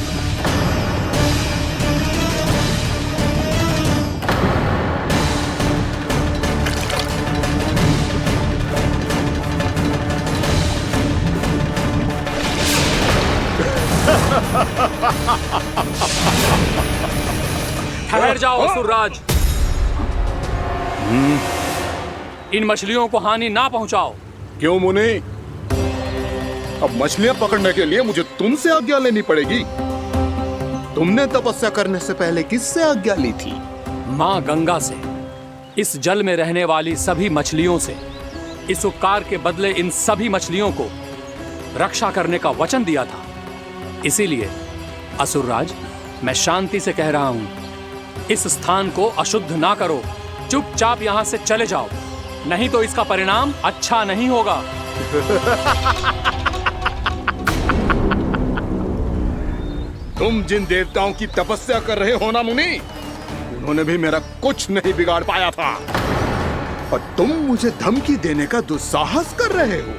Speaker 16: ठहर जाओ असुरराज, इन मछलियों को हानि ना पहुंचाओ।
Speaker 2: क्यों मुनि? अब मछलियां पकड़ने के लिए मुझे तुमसे आज्ञा लेनी पड़ेगी। तुमने तपस्या करने से पहले किससे आज्ञा ली थी?
Speaker 16: मां गंगा से, इस जल में रहने वाली सभी मछलियों से। इस उपकार के बदले इन सभी मछलियों को रक्षा करने का वचन दिया था। इसीलिए असुरराज, मैं शांति से कह रहा हूँ, इस स्थान को अशुद्ध ना करो। चुपचाप यहाँ से चले जाओ, नहीं तो इसका परिणाम अच्छा नहीं होगा।
Speaker 2: तुम जिन देवताओं की तपस्या कर रहे हो ना मुनि, उन्होंने भी मेरा कुछ नहीं बिगाड़ पाया था, और तुम मुझे धमकी देने का दुस्साहस कर रहे हो।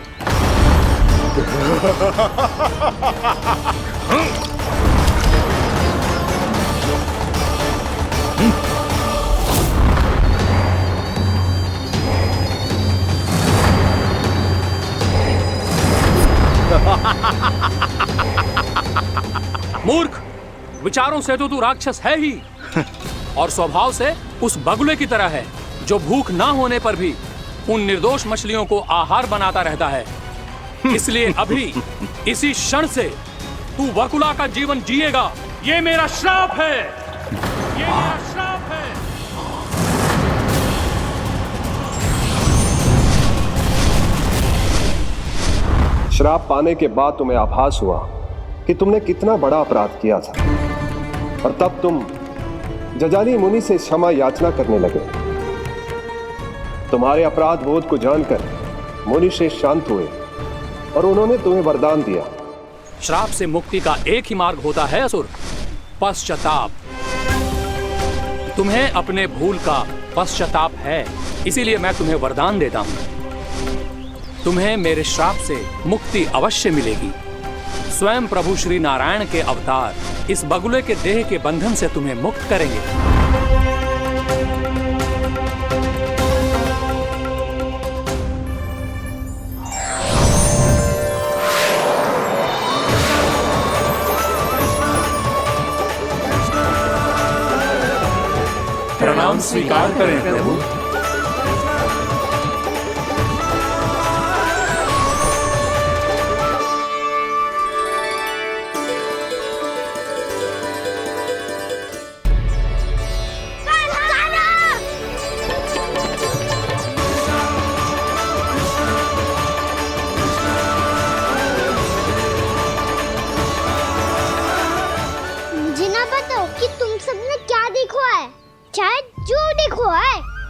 Speaker 16: मूर्ख, विचारों से तो तू राक्षस है ही, और स्वभाव से उस बगुले की तरह है जो भूख ना होने पर भी उन निर्दोष मछलियों को आहार बनाता रहता है। इसलिए अभी इसी क्षण से तू वकुला का जीवन जिएगा। ये मेरा श्राप है, ये मेरा श्राप है।
Speaker 14: श्राप पाने के बाद तुम्हें आभास हुआ कि तुमने कितना बड़ा अपराध किया था, और तब तुम जजाली मुनि से क्षमा याचना करने लगे। तुम्हारे अपराध बोध को जानकर मुनि श्रेष्ठ शांत हुए और उन्होंने तुम्हें वरदान दिया।
Speaker 16: श्राप से मुक्ति का एक ही मार्ग होता है असुर, पश्चाताप। तुम्हें अपने भूल का पश्चाताप है, इसीलिए मैं तुम्हें वरदान देता हूं। तुम्हें मेरे श्राप से मुक्ति अवश्य मिलेगी। स्वयं प्रभु श्री नारायण के अवतार इस बगुले के देह के बंधन से तुम्हें मुक्त करेंगे।
Speaker 17: प्रणाम स्वीकार करें प्रभु।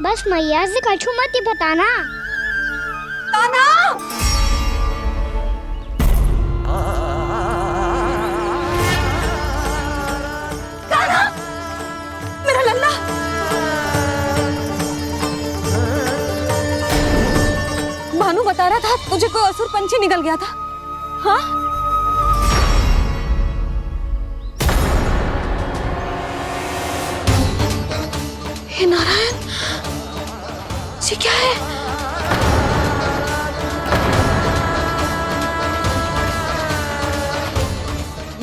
Speaker 5: बस मैया से कछु मत ही बताना।
Speaker 13: ताना! ताना! मेरा लल्ला! भानु बता रहा था तुझे कोई असुर पंछी निकल गया था। हाँ? हे नारायण, ये क्या है?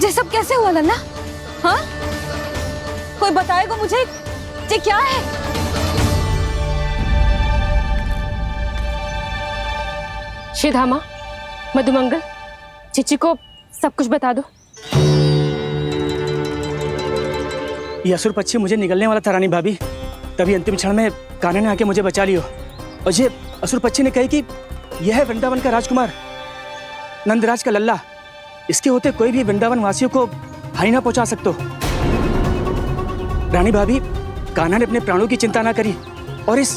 Speaker 13: ये सब कैसे हुआ लल्ला? हाँ? कोई बताएगा मुझे ये क्या है?
Speaker 18: श्रीधामा, मधुमंगल, चिची को सब कुछ बता दो।
Speaker 19: ये असुर पक्षी मुझे निगलने वाला था रानी भाभी, तभी अंतिम क्षण में कान्हा ने आके मुझे बचा लियो। और ये असुर पक्षी ने कही कि यह है वृंदावन का राजकुमार, नंदराज का लल्ला। इसके होते कोई भी वृंदावन वासियों को हानि ना पहुंचा सकते। रानी भाभी, कान्हा ने अपने प्राणों की चिंता ना करी और इस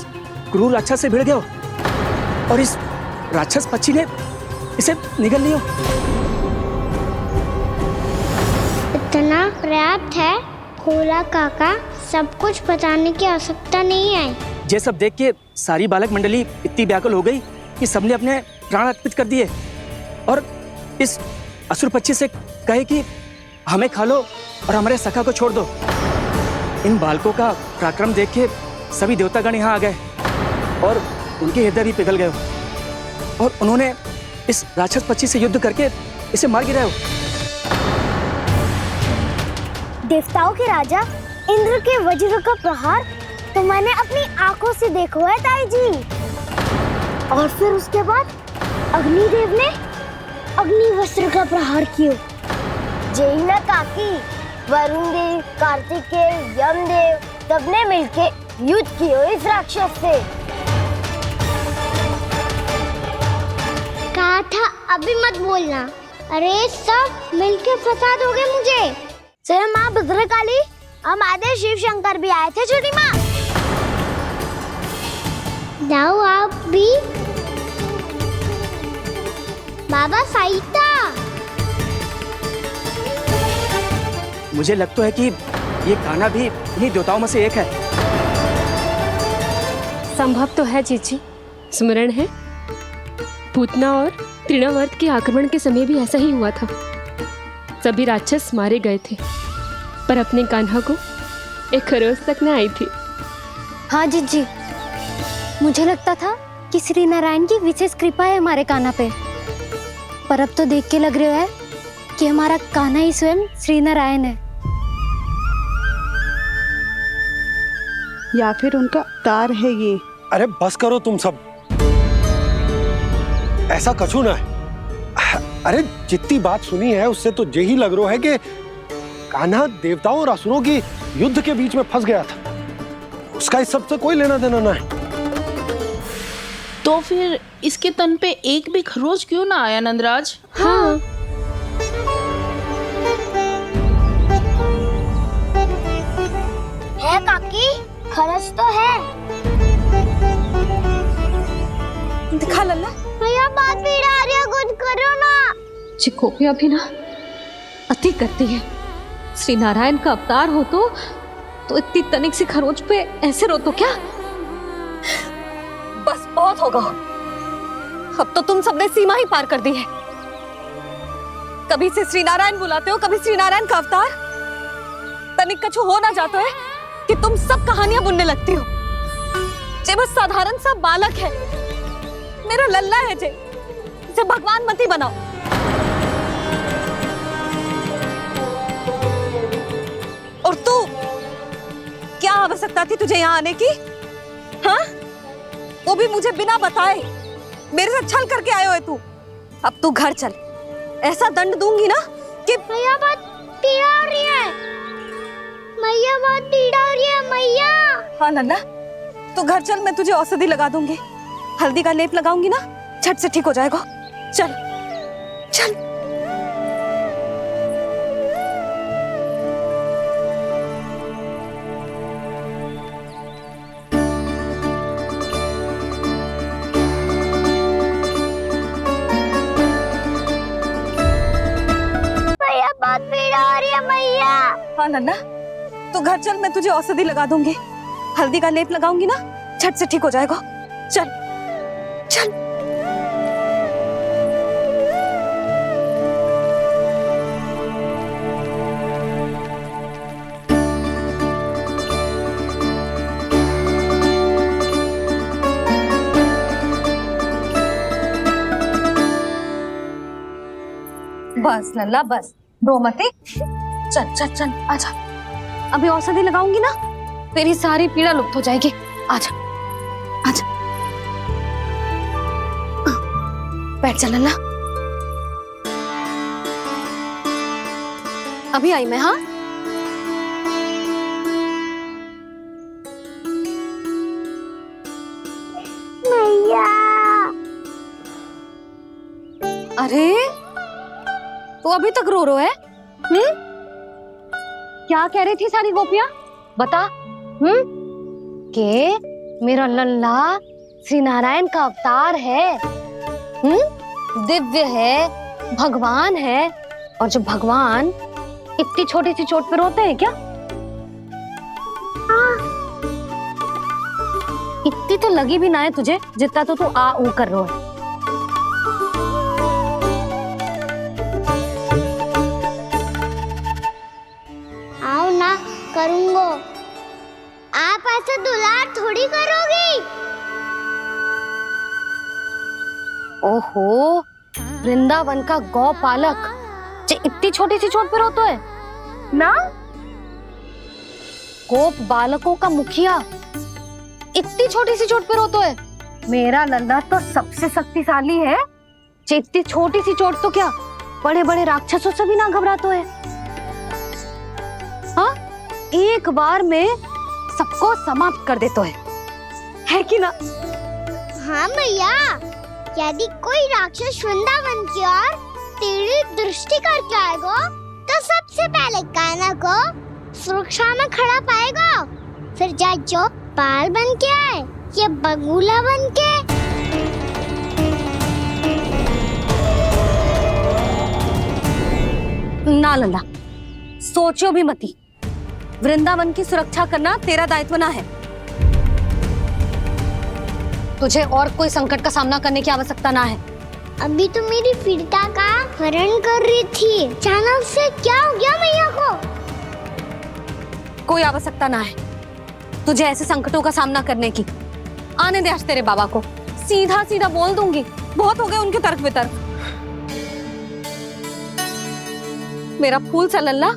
Speaker 19: क्रूर राक्षस से भिड़ गयो, और इस राक्षस पक्षी ने इसे निगल लियो।
Speaker 5: इतना पर्याप्त है भोला काका, सब कुछ बताने की आवश्यकता नहीं है।
Speaker 19: ये सब देख के सारी बालक मंडली इतनी व्याकुल हो गई कि सबने अपने प्राण अर्पित कर दिए, और इस असुर पक्षी से कहे कि हमें खा लो और हमारे सखा को छोड़ दो। इन बालकों का पराक्रम देख के सभी देवतागण यहाँ आ गए और उनके हृदय भी पिघल गए, और उन्होंने इस राक्षस पक्षी से युद्ध करके इसे मार गिराया।
Speaker 5: देवताओं के राजा इंद्र के वज्र का प्रहार तो मैंने अपनी आंखों से देखा है ताई जी, और फिर उसके बाद अग्निदेव ने अग्निवस्त्र का प्रहार किया। जय ना काकी, वरुण देव, कार्तिकेय, यमदेव सबने मिलके युद्ध किया इस राक्षस से। कहा था अभी मत बोलना। अरे सब मिलके फंसा दोगे मुझे। जय माँ भद्रकाली, हमारे शिव शंकर भी आए थे छोटी माँ। जाओ आप भी। बाबा साईता,
Speaker 19: मुझे लगता है कि ये कान्हा भी इन्हीं देवताओं में से एक है।
Speaker 18: संभव तो है जीजी। स्मरण है, पूतना और तृणावर्त के आक्रमण के समय भी ऐसा ही हुआ था। सभी राक्षस मारे गए थे, पर अपने कान्हा को एक खरोच तक न आई थी।
Speaker 3: हाँ जीजी, मुझे लगता था कि श्री नारायण की विशेष कृपा है हमारे कान्हा पे, पर अब तो देख के लग रहा है कि हमारा कान्हा ही स्वयं श्री नारायण है।
Speaker 20: या फिर उनका अवतार है ये।
Speaker 6: अरे बस करो तुम सब, ऐसा कछु ना है। अरे जितनी बात सुनी है उससे तो यही लग रहा है कि कान्हा देवताओं और असुरों की युद्ध के बीच में फंस गया था। उसका इस सब से कोई लेना देना ना है।
Speaker 20: तो फिर इसके तन पे एक भी खरोच क्यों ना आया नंदराज?
Speaker 18: हाँ,
Speaker 5: है काकी, खरच तो है।
Speaker 13: दिखा लल्ला।
Speaker 5: भैया बात पीड़ा आ रही है, कुछ करो ना।
Speaker 13: चिकोपिया भी ना अति करती है। श्री नारायण का अवतार हो तो इतनी तनिक सी खरोच पे ऐसे रो तो क्या?
Speaker 3: बस बहुत होगा। अब तो तुम सबने सीमा ही पार कर दी है। कभी से श्री नारायण बुलाते हो, कभी श्री नारायण का अवतार। तनिक कछु हो ना जाता है कि तुम सब कहानियां बुनने लगती हो। जे बस साधारण सा बालक है, मेरा लल्ला है जे, इसे भगवान मत ही बनाओ। और तू, क्या आवश्यकता थी तुझे यहाँ आने की? हाँ, वो भी मुझे बिना बताए। मेरे से छल करके आए हो तू। अब तू घर चल, ऐसा दंड दूंगी ना कि
Speaker 5: मैया बहुत पीड़ा हो रही है। मैया बहुत पीड़ा हो रही है मैया।
Speaker 3: हाँ लल्ला, तू घर चल, मैं तुझे औषधि लगा दूंगी। हल्दी का लेप लगाऊंगी ना, झट से ठीक हो जाएगा। चल चल।
Speaker 5: मैया बहुत पीड़ा हो रही है मैया।
Speaker 3: हाँ लल्ला, तू घर चल, मैं तुझे औषधि लगा दूंगी। हल्दी का लेप लगाऊंगी ना, झट से ठीक हो जाएगा। चल चल। बस लल्ला बस, रो मती। चल चल चल, आजा। अभी औषधि लगाऊंगी ना, तेरी सारी पीड़ा लुप्त हो जाएगी। आजा आजा, बैठ जा लल्ला। अभी आई मैं। हाँ,
Speaker 5: मैया।
Speaker 3: अरे तो अभी तक रो है? क्या कह रही थी सारी गोपियां? बता। के मेरा लल्ला श्री नारायण का अवतार है, दिव्य है, भगवान है। और जो भगवान इतनी छोटी सी चोट पे रोते हैं क्या? इतनी तो लगी भी ना है तुझे, जितना तो तू आ ऊ कर रो है।
Speaker 5: आओ ना, करूंगो। आप ऐसे दुलार थोड़ी करोगी।
Speaker 3: ओहो, वृंदावन का गौपालक जो इतनी छोटी सी चोट पे रोता है ना? गोप बालकों का मुखिया इतनी छोटी सी चोट पे रोता है? मेरा लल्ला तो सबसे शक्तिशाली है। इतनी छोटी सी चोट तो क्या, बड़े बड़े राक्षसों से भी ना घबराता है। हाँ, एक बार में सबको समाप्त कर देता है कि ना?
Speaker 5: हाँ मैया, यदि कोई राक्षस वृंदावन की ओर टेढ़ी दृष्टि करके आएगा तो सबसे पहले कान्हा को सुरक्षा में खड़ा पाएगा, फिर जो बाल बन के आए ये बगुला बन के।
Speaker 3: ना लल्ला, सोचो भी मती। वृंदावन की सुरक्षा करना तेरा दायित्व ना है। तुझे और कोई संकट का सामना करने की आवश्यकता ना है।
Speaker 5: अभी तो मेरी पीड़िता का हरण कर रही थी, अचानक से क्या हो गया मैया को?
Speaker 3: कोई आवश्यकता ना है तुझे ऐसे संकटों का सामना करने की। आने दे आज तेरे बाबा को, सीधा सीधा बोल दूंगी। बहुत हो गए उनके तर्क वितर्क। मेरा फूल सा लल्ला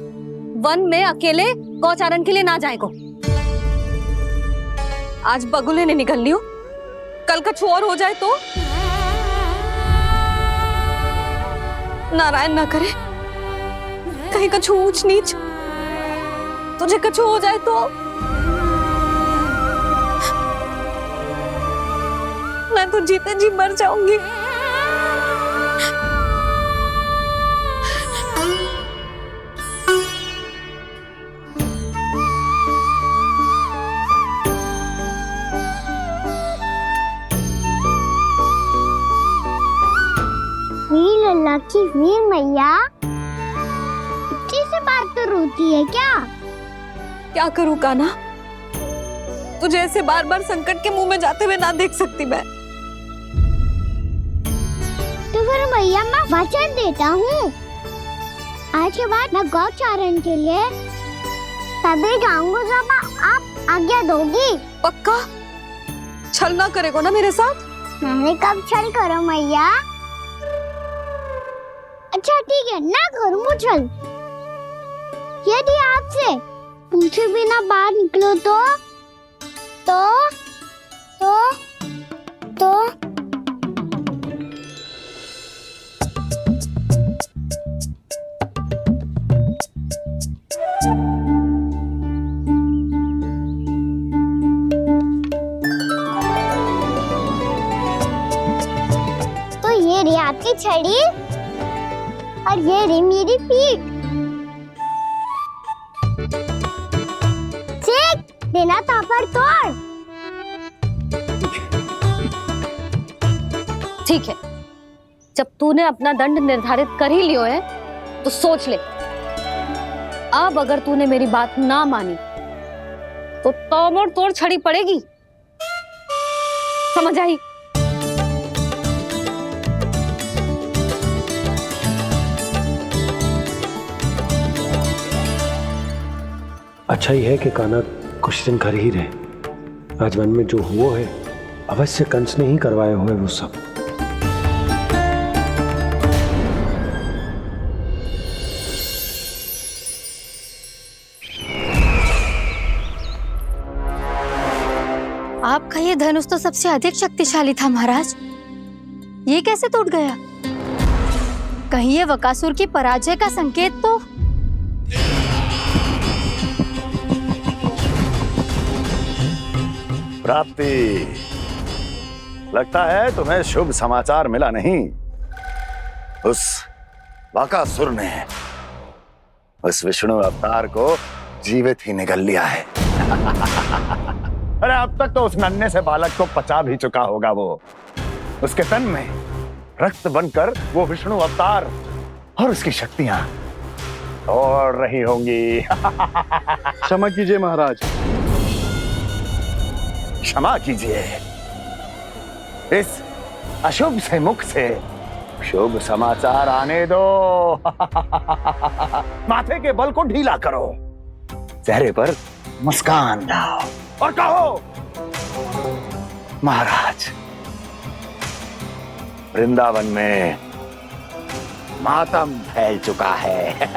Speaker 3: वन में अकेले गौचारण के लिए ना जाए को। आज बगुले ने निकल लियो, कल कछु और हो जाए तो नारायण ना करे, कहीं कछु ऊंच नीच तुझे कछु हो जाए तो मैं तो जीते जी मर जाऊंगी।
Speaker 5: मेरी लल्ला की वीर मैया इतनी से बात तो रोती है क्या?
Speaker 3: क्या करूं कान्हा, तुझे ऐसे बार बार संकट के मुंह में जाते हुए ना देख सकती मैं।
Speaker 5: तो फिर मैया मैं वचन देता हूँ, आज के बाद मैं गौचारण के लिए तभी जाऊंगा जब आप आज्ञा दोगी।
Speaker 3: पक्का? छल ना करेगा ना मेरे साथ?
Speaker 5: मैंने कब छल करो मैया? अच्छा ठीक है, ना करूँ छल। यदि आपसे पूछे बिना बाहर निकलो तो ये रही आपकी छड़ी और ये रही मेरी पीठ। सेक देना तापर तोड़।
Speaker 3: ठीक है, जब तूने अपना दंड निर्धारित कर ही लियो है तो सोच ले, अब अगर तूने मेरी बात ना मानी तो तोड़ तोड़ छड़ी पड़ेगी, समझ आई?
Speaker 6: अच्छा ही है कि कान्हा कुछ दिन घर ही रहे। आज वन में जो हुआ है अवश्य कंस ने ही करवाए हुए वो सब।
Speaker 21: आपका ये धनुष तो सबसे अधिक शक्तिशाली था महाराज, ये कैसे टूट गया? कहीं ये बकासुर की पराजय का संकेत तो?
Speaker 1: प्राप्ति, लगता है तुम्हें शुभ समाचार मिला नहीं। उस बकासुर ने उस विष्णु अवतार को जीवित ही निगल लिया है। अरे अब तक तो उस नन्हे से बालक को पचा भी चुका होगा वो। उसके तन में रक्त बनकर वो विष्णु अवतार और उसकी शक्तियां दौड़ रही होंगी।
Speaker 10: क्षमा कीजिए महाराज।
Speaker 1: क्षमा कीजिए, इस अशुभ से मुख से शुभ समाचार आने दो। माथे के बल को ढीला करो, चेहरे पर मुस्कान लाओ और कहो, महाराज वृंदावन में मातम फैल चुका है।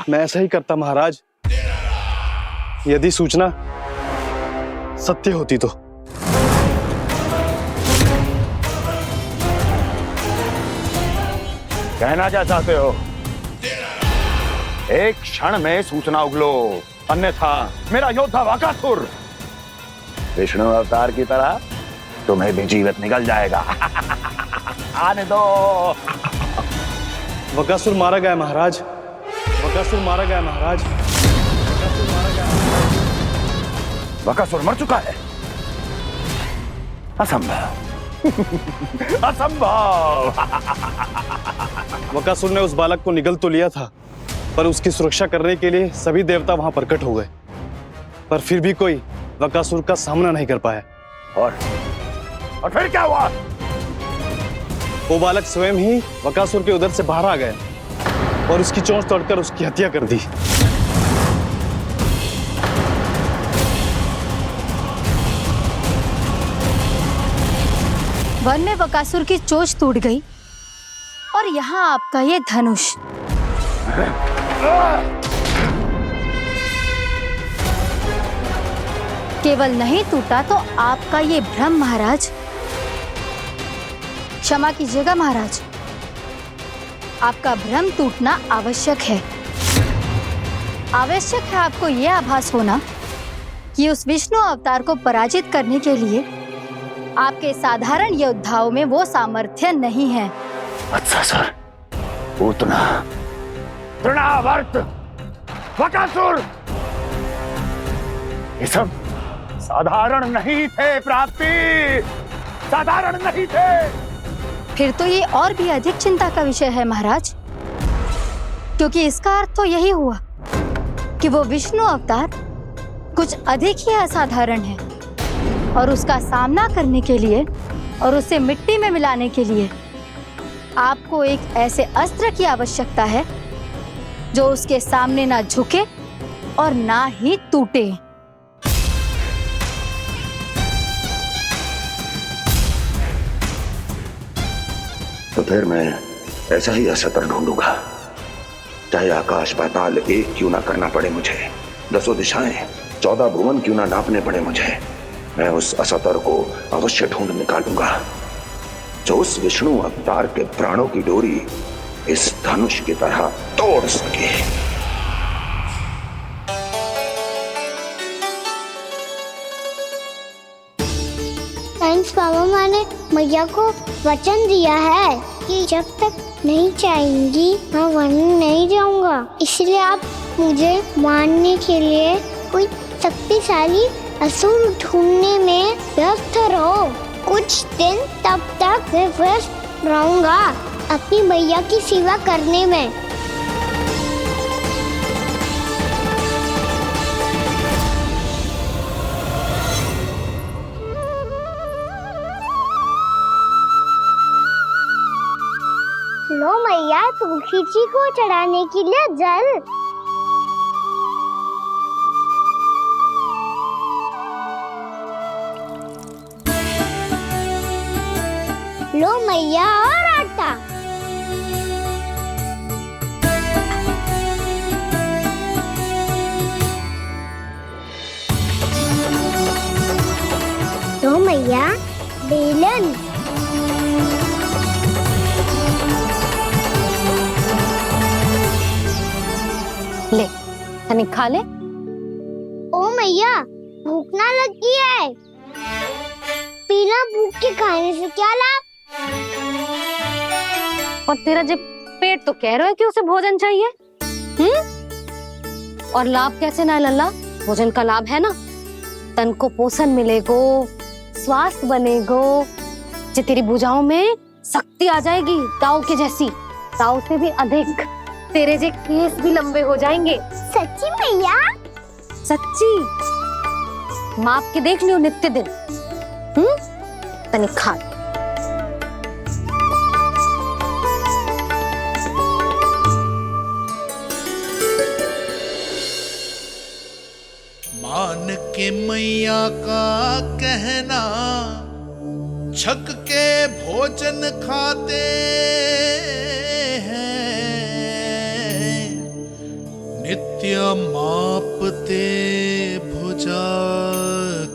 Speaker 10: मैं ऐसा ही करता महाराज, यदि सूचना सत्य होती तो।
Speaker 1: कहना क्या चाहते हो? एक क्षण में सूचना उगलो, अन्यथा मेरा योद्धा बकासुर विष्णु अवतार की तरह तुम्हें भी जीवित निकल जाएगा। आने दो।
Speaker 10: बकासुर मारा गया महाराज, बकासुर मारा गया महाराज, बकासुर मारा गया।
Speaker 1: बकासुर मर चुका है? असंभव। असंभव।
Speaker 10: बकासुर ने उस बालक को निगल तो लिया था, पर उसकी सुरक्षा करने के लिए सभी देवता वहां प्रकट हो गए, पर फिर भी कोई बकासुर का सामना नहीं कर पाया।
Speaker 1: और फिर क्या हुआ?
Speaker 10: वो बालक स्वयं ही बकासुर के उदर से बाहर आ गया और उसकी चोंच तोड़कर उसकी हत्या कर दी।
Speaker 21: वन में बकासुर की चोंच टूट गई और यहाँ आपका ये धनुष। केवल नहीं टूटा तो आपका ये भ्रम महाराज। क्षमा कीजिएगा महाराज, आपका भ्रम टूटना आवश्यक है। आवश्यक है आपको यह आभास होना कि उस विष्णु अवतार को पराजित करने के लिए आपके साधारण योद्धाओं में वो सामर्थ्य नहीं है।
Speaker 1: अच्छा सर, पूतना, तृणावर्त, बकासुर, ये सब साधारण नहीं थे प्राप्ति, साधारण नहीं थे।
Speaker 21: फिर तो ये और भी अधिक चिंता का विषय है महाराज, क्योंकि इसका अर्थ तो यही हुआ कि वो विष्णु अवतार कुछ अधिक ही असाधारण है और उसका सामना करने के लिए और उसे मिट्टी में मिलाने के लिए आपको एक ऐसे अस्त्र की आवश्यकता है जो उसके सामने ना झुके और ना ही टूटे।
Speaker 1: तो फिर मैं ऐसा ही अस्त्र ढूंढूंगा, चाहे आकाश पाताल एक क्यों ना करना पड़े मुझे, 10 दिशाएं 14 भुवन क्यों ना नापने पड़े मुझे, मैं उस अस्त्र को अवश्य ढूंढ निकालूंगा जो उस विष्णु अवतार के प्राणों की डोरी इस धनुष की तरह तोड़ सके।
Speaker 5: साइंस बाबा ने मैया को वचन दिया है कि जब तक नहीं चाहेंगी मैं वन नहीं जाऊंगा, इसलिए आप मुझे मारने के लिए कोई शक्तिशाली असुर ढूंढने में व्यस्त रहो। कुछ दिन तब तक मैं व्यस्त रहूंगा अपनी मैया की सेवा करने में। लो मैया, तुलसी जी को चढ़ाने के लिए जल। लो मैया, और आटा। लो मैया, बेलन।
Speaker 3: ले, तनिक खा ले।
Speaker 5: ओ मैया, भूख ना लगी है। बिना भूख के खाने से क्या लाभ?
Speaker 3: और तेरा जब पेट तो कह रहा है कि उसे भोजन चाहिए, और लाभ कैसे ना लल्ला? भोजन का लाभ है ना, तन को पोषण मिलेगो, स्वास्थ्य बनेगो, जे तेरी भुजाओं में शक्ति आ जाएगी ताऊ के जैसी, ताऊ से भी अधिक। तेरे जे केस भी लंबे हो जाएंगे।
Speaker 5: सच्ची मैया?
Speaker 3: सच्ची, माप के देख लियो नित्य दिन। तनिक खा।
Speaker 2: मान के मैया का कहना, छक के भोजन खाते हैं, नित्य मापते भुजा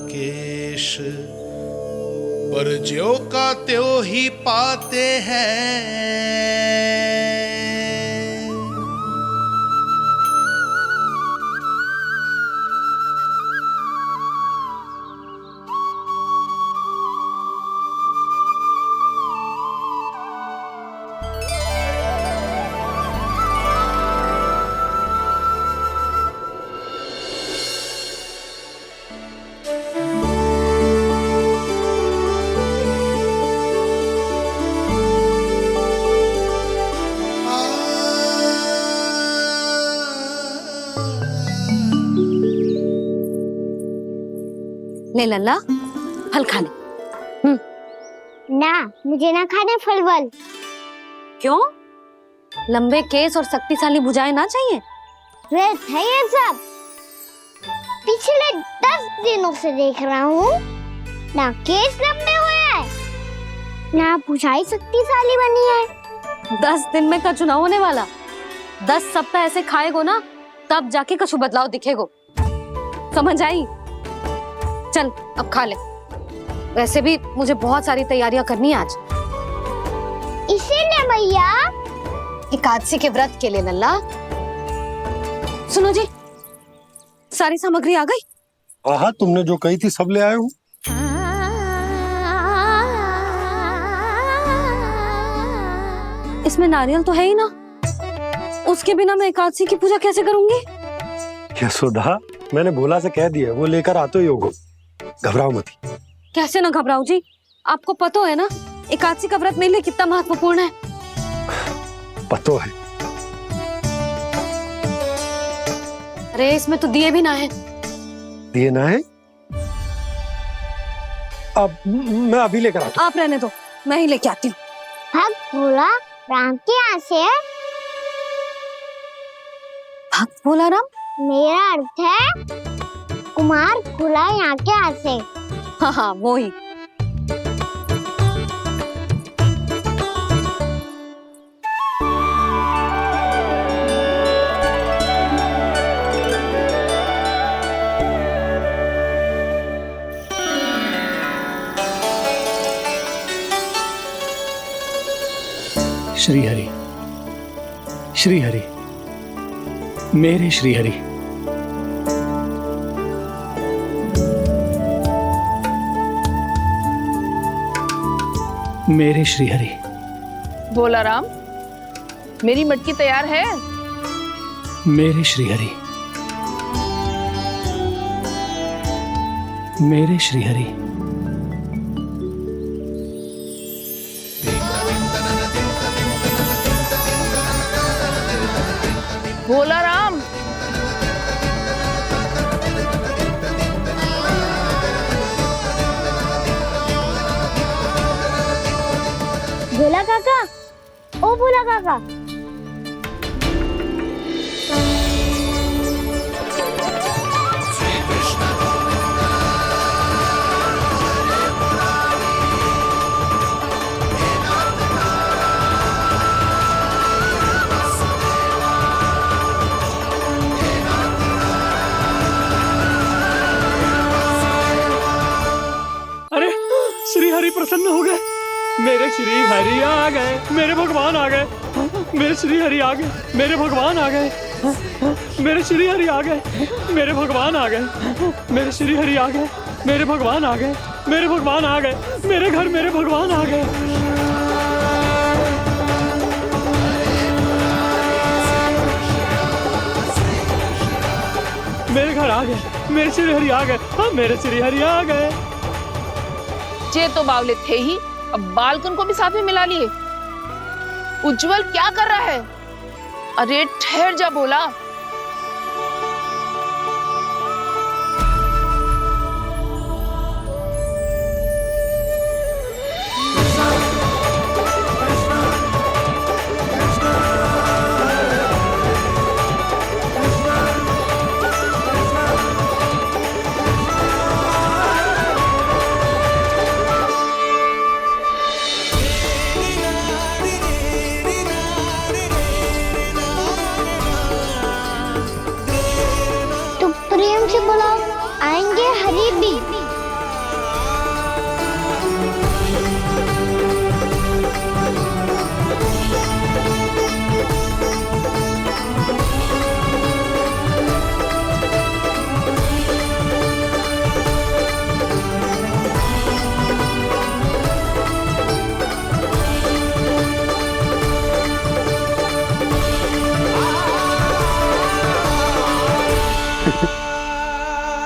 Speaker 2: केश, पर ज्यों का त्यों ही पाते हैं।
Speaker 3: ले लल्ला, फल खा ले।
Speaker 5: ना, मुझे ना खाने फल वल।
Speaker 3: क्यों? लंबे केस और शक्तिशाली भुजाएं ना चाहिए?
Speaker 5: व्यर्थ है ये सब। पिछले 10 दिनों से देख रहा हूँ, ना केस लंबे हुए हैं, ना भुजाएं शक्तिशाली बनी है।
Speaker 3: 10 दिन में का चुनाव होने वाला। 10 सप्ताह ऐसे खाएगो ना, तब जाके कुछ बदलाव दिखेगो। समझ आई? चल अब खा ले। वैसे भी मुझे बहुत सारी तैयारियां करनी है आज।
Speaker 5: इसीलिए भैया
Speaker 3: एकादशी के व्रत के लिए लल्ला। सुनो जी, सारी सामग्री आ गई?
Speaker 6: हाँ, तुमने जो कही थी सब ले आए हूँ।
Speaker 3: इसमें नारियल तो है ही ना, उसके बिना मैं एकादशी की पूजा कैसे करूंगी?
Speaker 6: यशोदा, मैंने भोला से कह दिया, वो लेकर आते ही होगा। घबराओ मत।
Speaker 3: कैसे ना घबराऊं जी, आपको पता है ना एकादशी का व्रत मेरे लिए कितना महत्वपूर्ण है।
Speaker 6: पता है।
Speaker 3: अरे इसमें तो दिए भी ना है।
Speaker 6: दिए ना है? अब मैं अभी लेकर आता हूँ।
Speaker 3: आप रहने दो, मैं ही लेके आती हूँ।
Speaker 5: भक्त भोला राम के यहाँ से है?
Speaker 3: भक्त भोला राम?
Speaker 5: मेरा अर्थ है कुमार भोला यहाँ के यहाँ से।
Speaker 3: हाँ हाँ, वो ही।
Speaker 16: श्री हरि, श्री हरि, मेरे श्री हरि। मेरे श्री हरि।
Speaker 20: भोला राम, मेरी मटकी तैयार है?
Speaker 16: मेरे श्री हरि, मेरे श्री हरि।
Speaker 20: भोला राम,
Speaker 5: भोला काका, ओ भोला काका।
Speaker 16: अरे श्री हरि प्रसन्न हो गए। मेरे श्री हरि आ गए, मेरे भगवान आ गए। मेरे श्री हरि आ गए, मेरे भगवान आ गए। मेरे श्री हरि आ गए, मेरे भगवान आ गए। मेरे श्री हरि आ गए, मेरे भगवान आ गए। मेरे भगवान आ गए, मेरे घर मेरे भगवान आ गए। मेरे घर आ गए, मेरे श्री हरि आ गए। हाँ, मेरे श्री हरि आ गए।
Speaker 20: ये तो बावले थे ही, अब बालकन को भी साथ में मिला लिए। उज्जवल क्या कर रहा है? अरे ठहर जा भोला।
Speaker 5: प्रेम से बुलाओ, आएंगे हरि भी।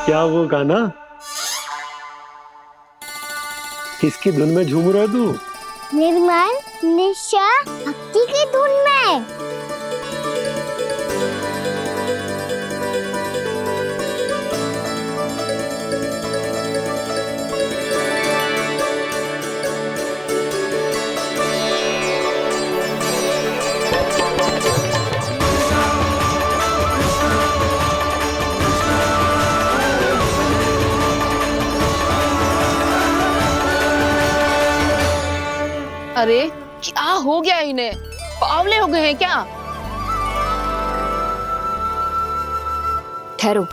Speaker 6: क्या वो गाना? किसकी धुन में झूम रहा तू?
Speaker 5: निर्मल निशा भक्ति की धुन में।
Speaker 20: अरे क्या हो गया इन्हें? बावले हो गए हैं क्या?
Speaker 7: ठहरो,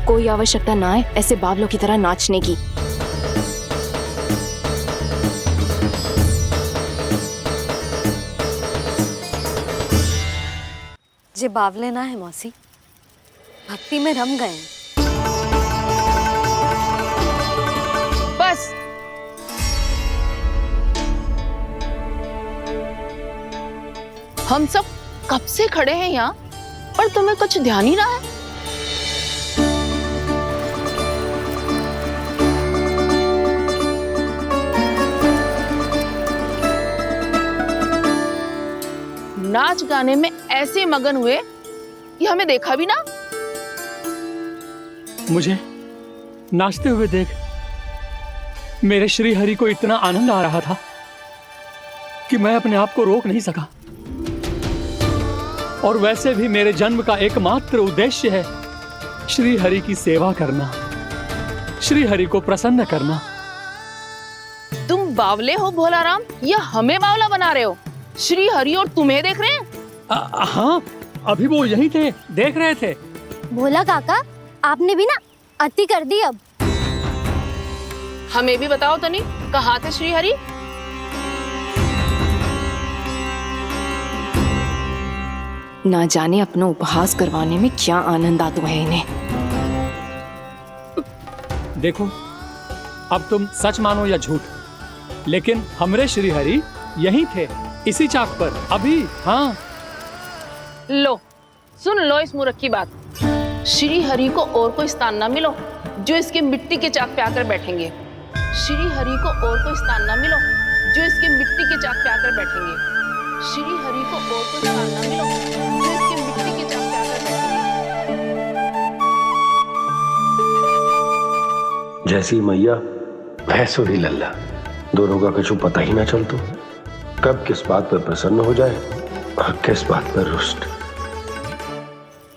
Speaker 7: कोई आवश्यकता ना है ऐसे बावलों की तरह नाचने की।
Speaker 3: जे बावले ना है मौसी, भक्ति में रम गए हैं।
Speaker 20: बस हम सब कब से खड़े हैं यहाँ, पर तुम्हें कुछ ध्यान ही रहा है। नाच गाने में ऐसे मगन हुए कि हमें देखा भी ना।
Speaker 16: मुझे नाचते हुए देख मेरे श्री हरि को इतना आनंद आ रहा था कि मैं अपने आप को रोक नहीं सका। और वैसे भी मेरे जन्म का एकमात्र उद्देश्य है श्री हरि की सेवा करना, श्री हरि को प्रसन्न करना।
Speaker 20: तुम बावले हो भोलाराम, या हमें बावला बना रहे हो? श्री हरि और तुम्हें देख रहे हैं?
Speaker 16: हाँ, अभी वो यही थे, देख रहे थे।
Speaker 21: भोला काका, आपने भी ना अति कर दी। अब
Speaker 20: हमें भी बताओ तनी, कहाँ थे श्री हरि?
Speaker 7: ना जाने अपना उपहास करवाने में क्या आनंद आता है इन्हें।
Speaker 16: देखो, अब तुम सच मानो या झूठ, लेकिन हमरे श्री हरि यहीं थे, इसी चाक पर अभी। हाँ,
Speaker 20: लो सुन लो इस मूर्ख की बात। श्री हरि को और कोई स्थान ना मिलो जो इसके मिट्टी के चाक पे आकर बैठेंगे। श्री हरि को और कोई स्थान ना मिलो जो इसके मिट्टी के चाक पे आकर बैठेंगे। श्री हरि को और कोई स्थान ना मिलो जो इसके मिट्टी के चाक पे आकर बैठेंगे।
Speaker 6: जैसी मैया भैंसुरी लल्ला, दोनों का कुछ पता ही ना चलतो, कब किस बात पर प्रसन्न हो जाए और किस बात पर रुष्ट।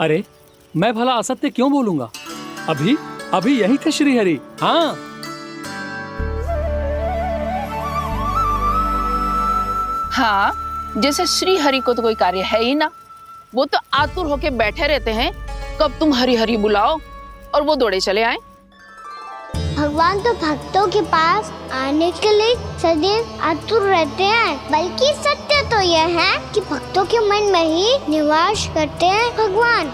Speaker 16: अरे मैं भला असत्य क्यों बोलूंगा? अभी अभी यही थे श्री हरि। हाँ,
Speaker 20: हाँ, जैसे श्री हरि को तो कोई कार्य है ही ना, वो तो आतुर होके बैठे रहते हैं कब तुम हरि हरि बुलाओ और वो दौड़े चले आए।
Speaker 5: भगवान तो भक्तों के पास आने के लिए सदैव आतुर रहते हैं, बल्कि सत्य तो यह है कि भक्तों के मन में ही निवास करते हैं भगवान।